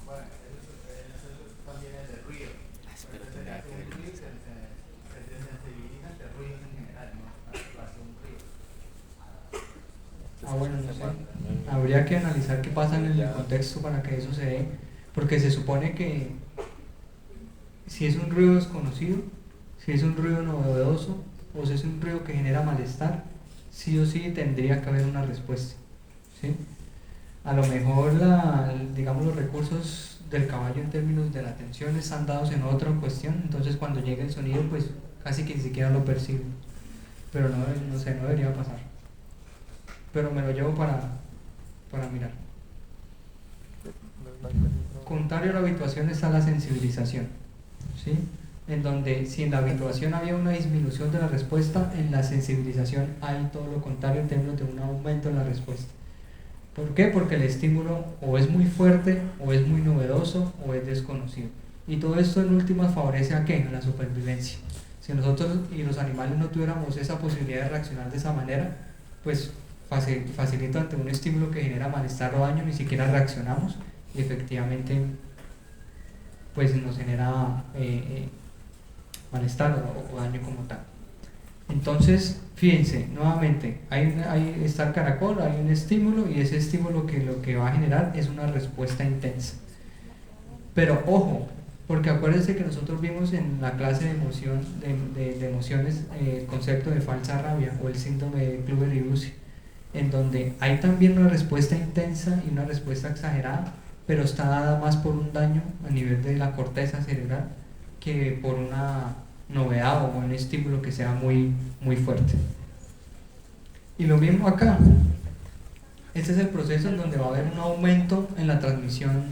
Bueno, eso también es de ruido. Entonces sería que un ruido se desensibiliza ante ruidos en general, ¿no? Hace un ruido. Ah, bueno, no sé. Habría que analizar qué pasa en el contexto para que eso se dé, porque se supone que si es un ruido desconocido, si es un ruido novedoso o si es un ruido que genera malestar, sí o sí tendría que haber una respuesta, ¿sí? A lo mejor digamos los recursos del caballo en términos de la atención están dados en otra cuestión, entonces cuando llega el sonido pues casi que ni siquiera lo percibe. pero no sé, no debería pasar. Pero me lo llevo para mirar. Contrario a la habituación está la sensibilización, ¿sí? En donde si en la habituación había una disminución de la respuesta, en la sensibilización hay todo lo contrario en términos de un aumento en la respuesta. ¿Por qué? Porque el estímulo o es muy fuerte, o es muy novedoso, o es desconocido. Y todo esto en últimas favorece ¿a qué? A la supervivencia. Si nosotros y los animales no tuviéramos esa posibilidad de reaccionar de esa manera, pues facilita ante un estímulo que genera malestar o daño, ni siquiera reaccionamos y efectivamente pues nos genera malestar o daño como tal. Entonces, fíjense, nuevamente, está el caracol, hay un estímulo y ese estímulo que lo que va a generar es una respuesta intensa. Pero ojo, porque acuérdense que nosotros vimos en la clase de emoción, de emociones el concepto de falsa rabia o el síndrome de Kluver-Bucy, en donde hay también una respuesta intensa y una respuesta exagerada, pero está dada más por un daño a nivel de la corteza cerebral que por una novedad o un estímulo que sea muy, muy fuerte. Y lo mismo acá. Este es el proceso en donde va a haber un aumento en la transmisión,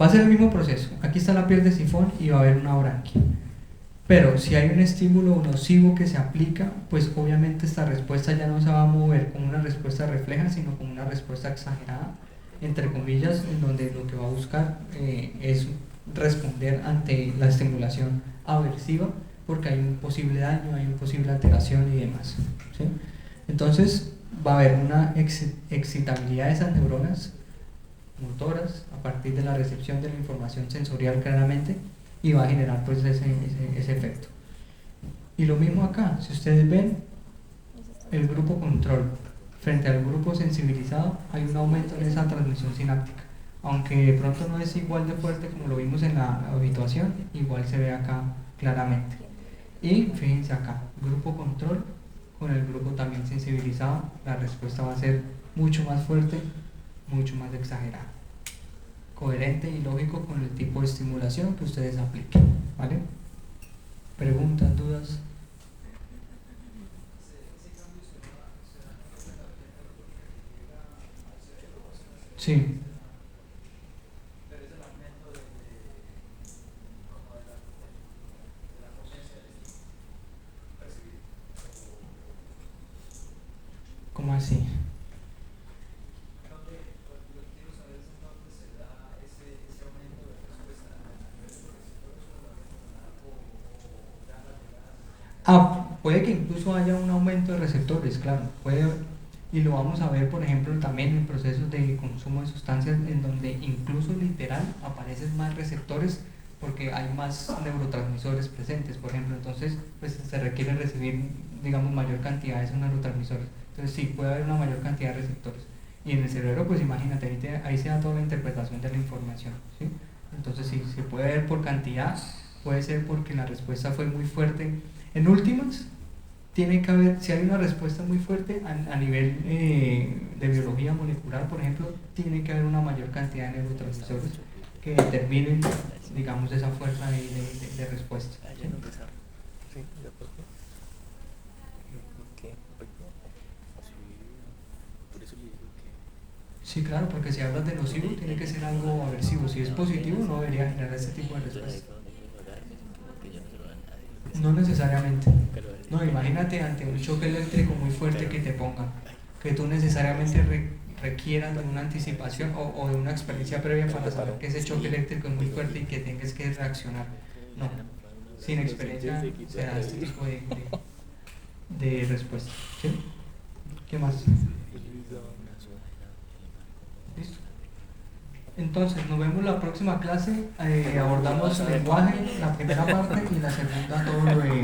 va a ser el mismo proceso. Aquí está la piel de sifón y va a haber una branquia. Pero si hay un estímulo nocivo que se aplica, pues obviamente esta respuesta ya no se va a mover como una respuesta refleja, sino como una respuesta exagerada, entre comillas, en donde lo que va a buscar es responder ante la estimulación aversiva, porque hay un posible daño, hay una posible alteración y demás, ¿sí? Entonces va a haber una excitabilidad de esas neuronas motoras a partir de la recepción de la información sensorial claramente, y va a generar pues ese efecto. Y lo mismo acá, si ustedes ven el grupo control frente al grupo sensibilizado, hay un aumento en esa transmisión sináptica, aunque de pronto no es igual de fuerte como lo vimos en la habituación, igual se ve acá claramente. Y fíjense acá, grupo control con el grupo también sensibilizado, la respuesta va a ser mucho más fuerte, mucho más exagerada, coherente y lógico con el tipo de estimulación que ustedes apliquen, ¿vale? ¿Preguntas, dudas? Sí. ¿Cómo así? Puede que incluso haya un aumento de receptores, claro, puede, y lo vamos a ver por ejemplo también en procesos de consumo de sustancias en donde incluso literal aparecen más receptores porque hay más neurotransmisores presentes, por ejemplo, entonces pues se requiere recibir, digamos, mayor cantidad de esos neurotransmisores, entonces sí, puede haber una mayor cantidad de receptores, y en el cerebro pues imagínate, ahí se da toda la interpretación de la información, ¿sí? Entonces sí, se puede ver por cantidad, puede ser porque la respuesta fue muy fuerte. En últimas, tiene que haber, si hay una respuesta muy fuerte a nivel de biología molecular, por ejemplo, tiene que haber una mayor cantidad de neurotransmisores que determinen, digamos, esa fuerza de respuesta, ¿sí? Sí, claro, porque si hablas de nocivo tiene que ser algo aversivo. Si es positivo no debería generar ese tipo de respuesta. No necesariamente. No, imagínate ante un choque eléctrico muy fuerte que te pongan, que tú necesariamente requieras de una anticipación o de una experiencia previa para saber que ese choque eléctrico es muy fuerte y que tengas que reaccionar. No, sin experiencia se da este tipo de respuesta, ¿sí? ¿Qué más? ¿Listo? Entonces, nos vemos la próxima clase, abordamos lenguaje, la primera parte, y la segunda todo lo de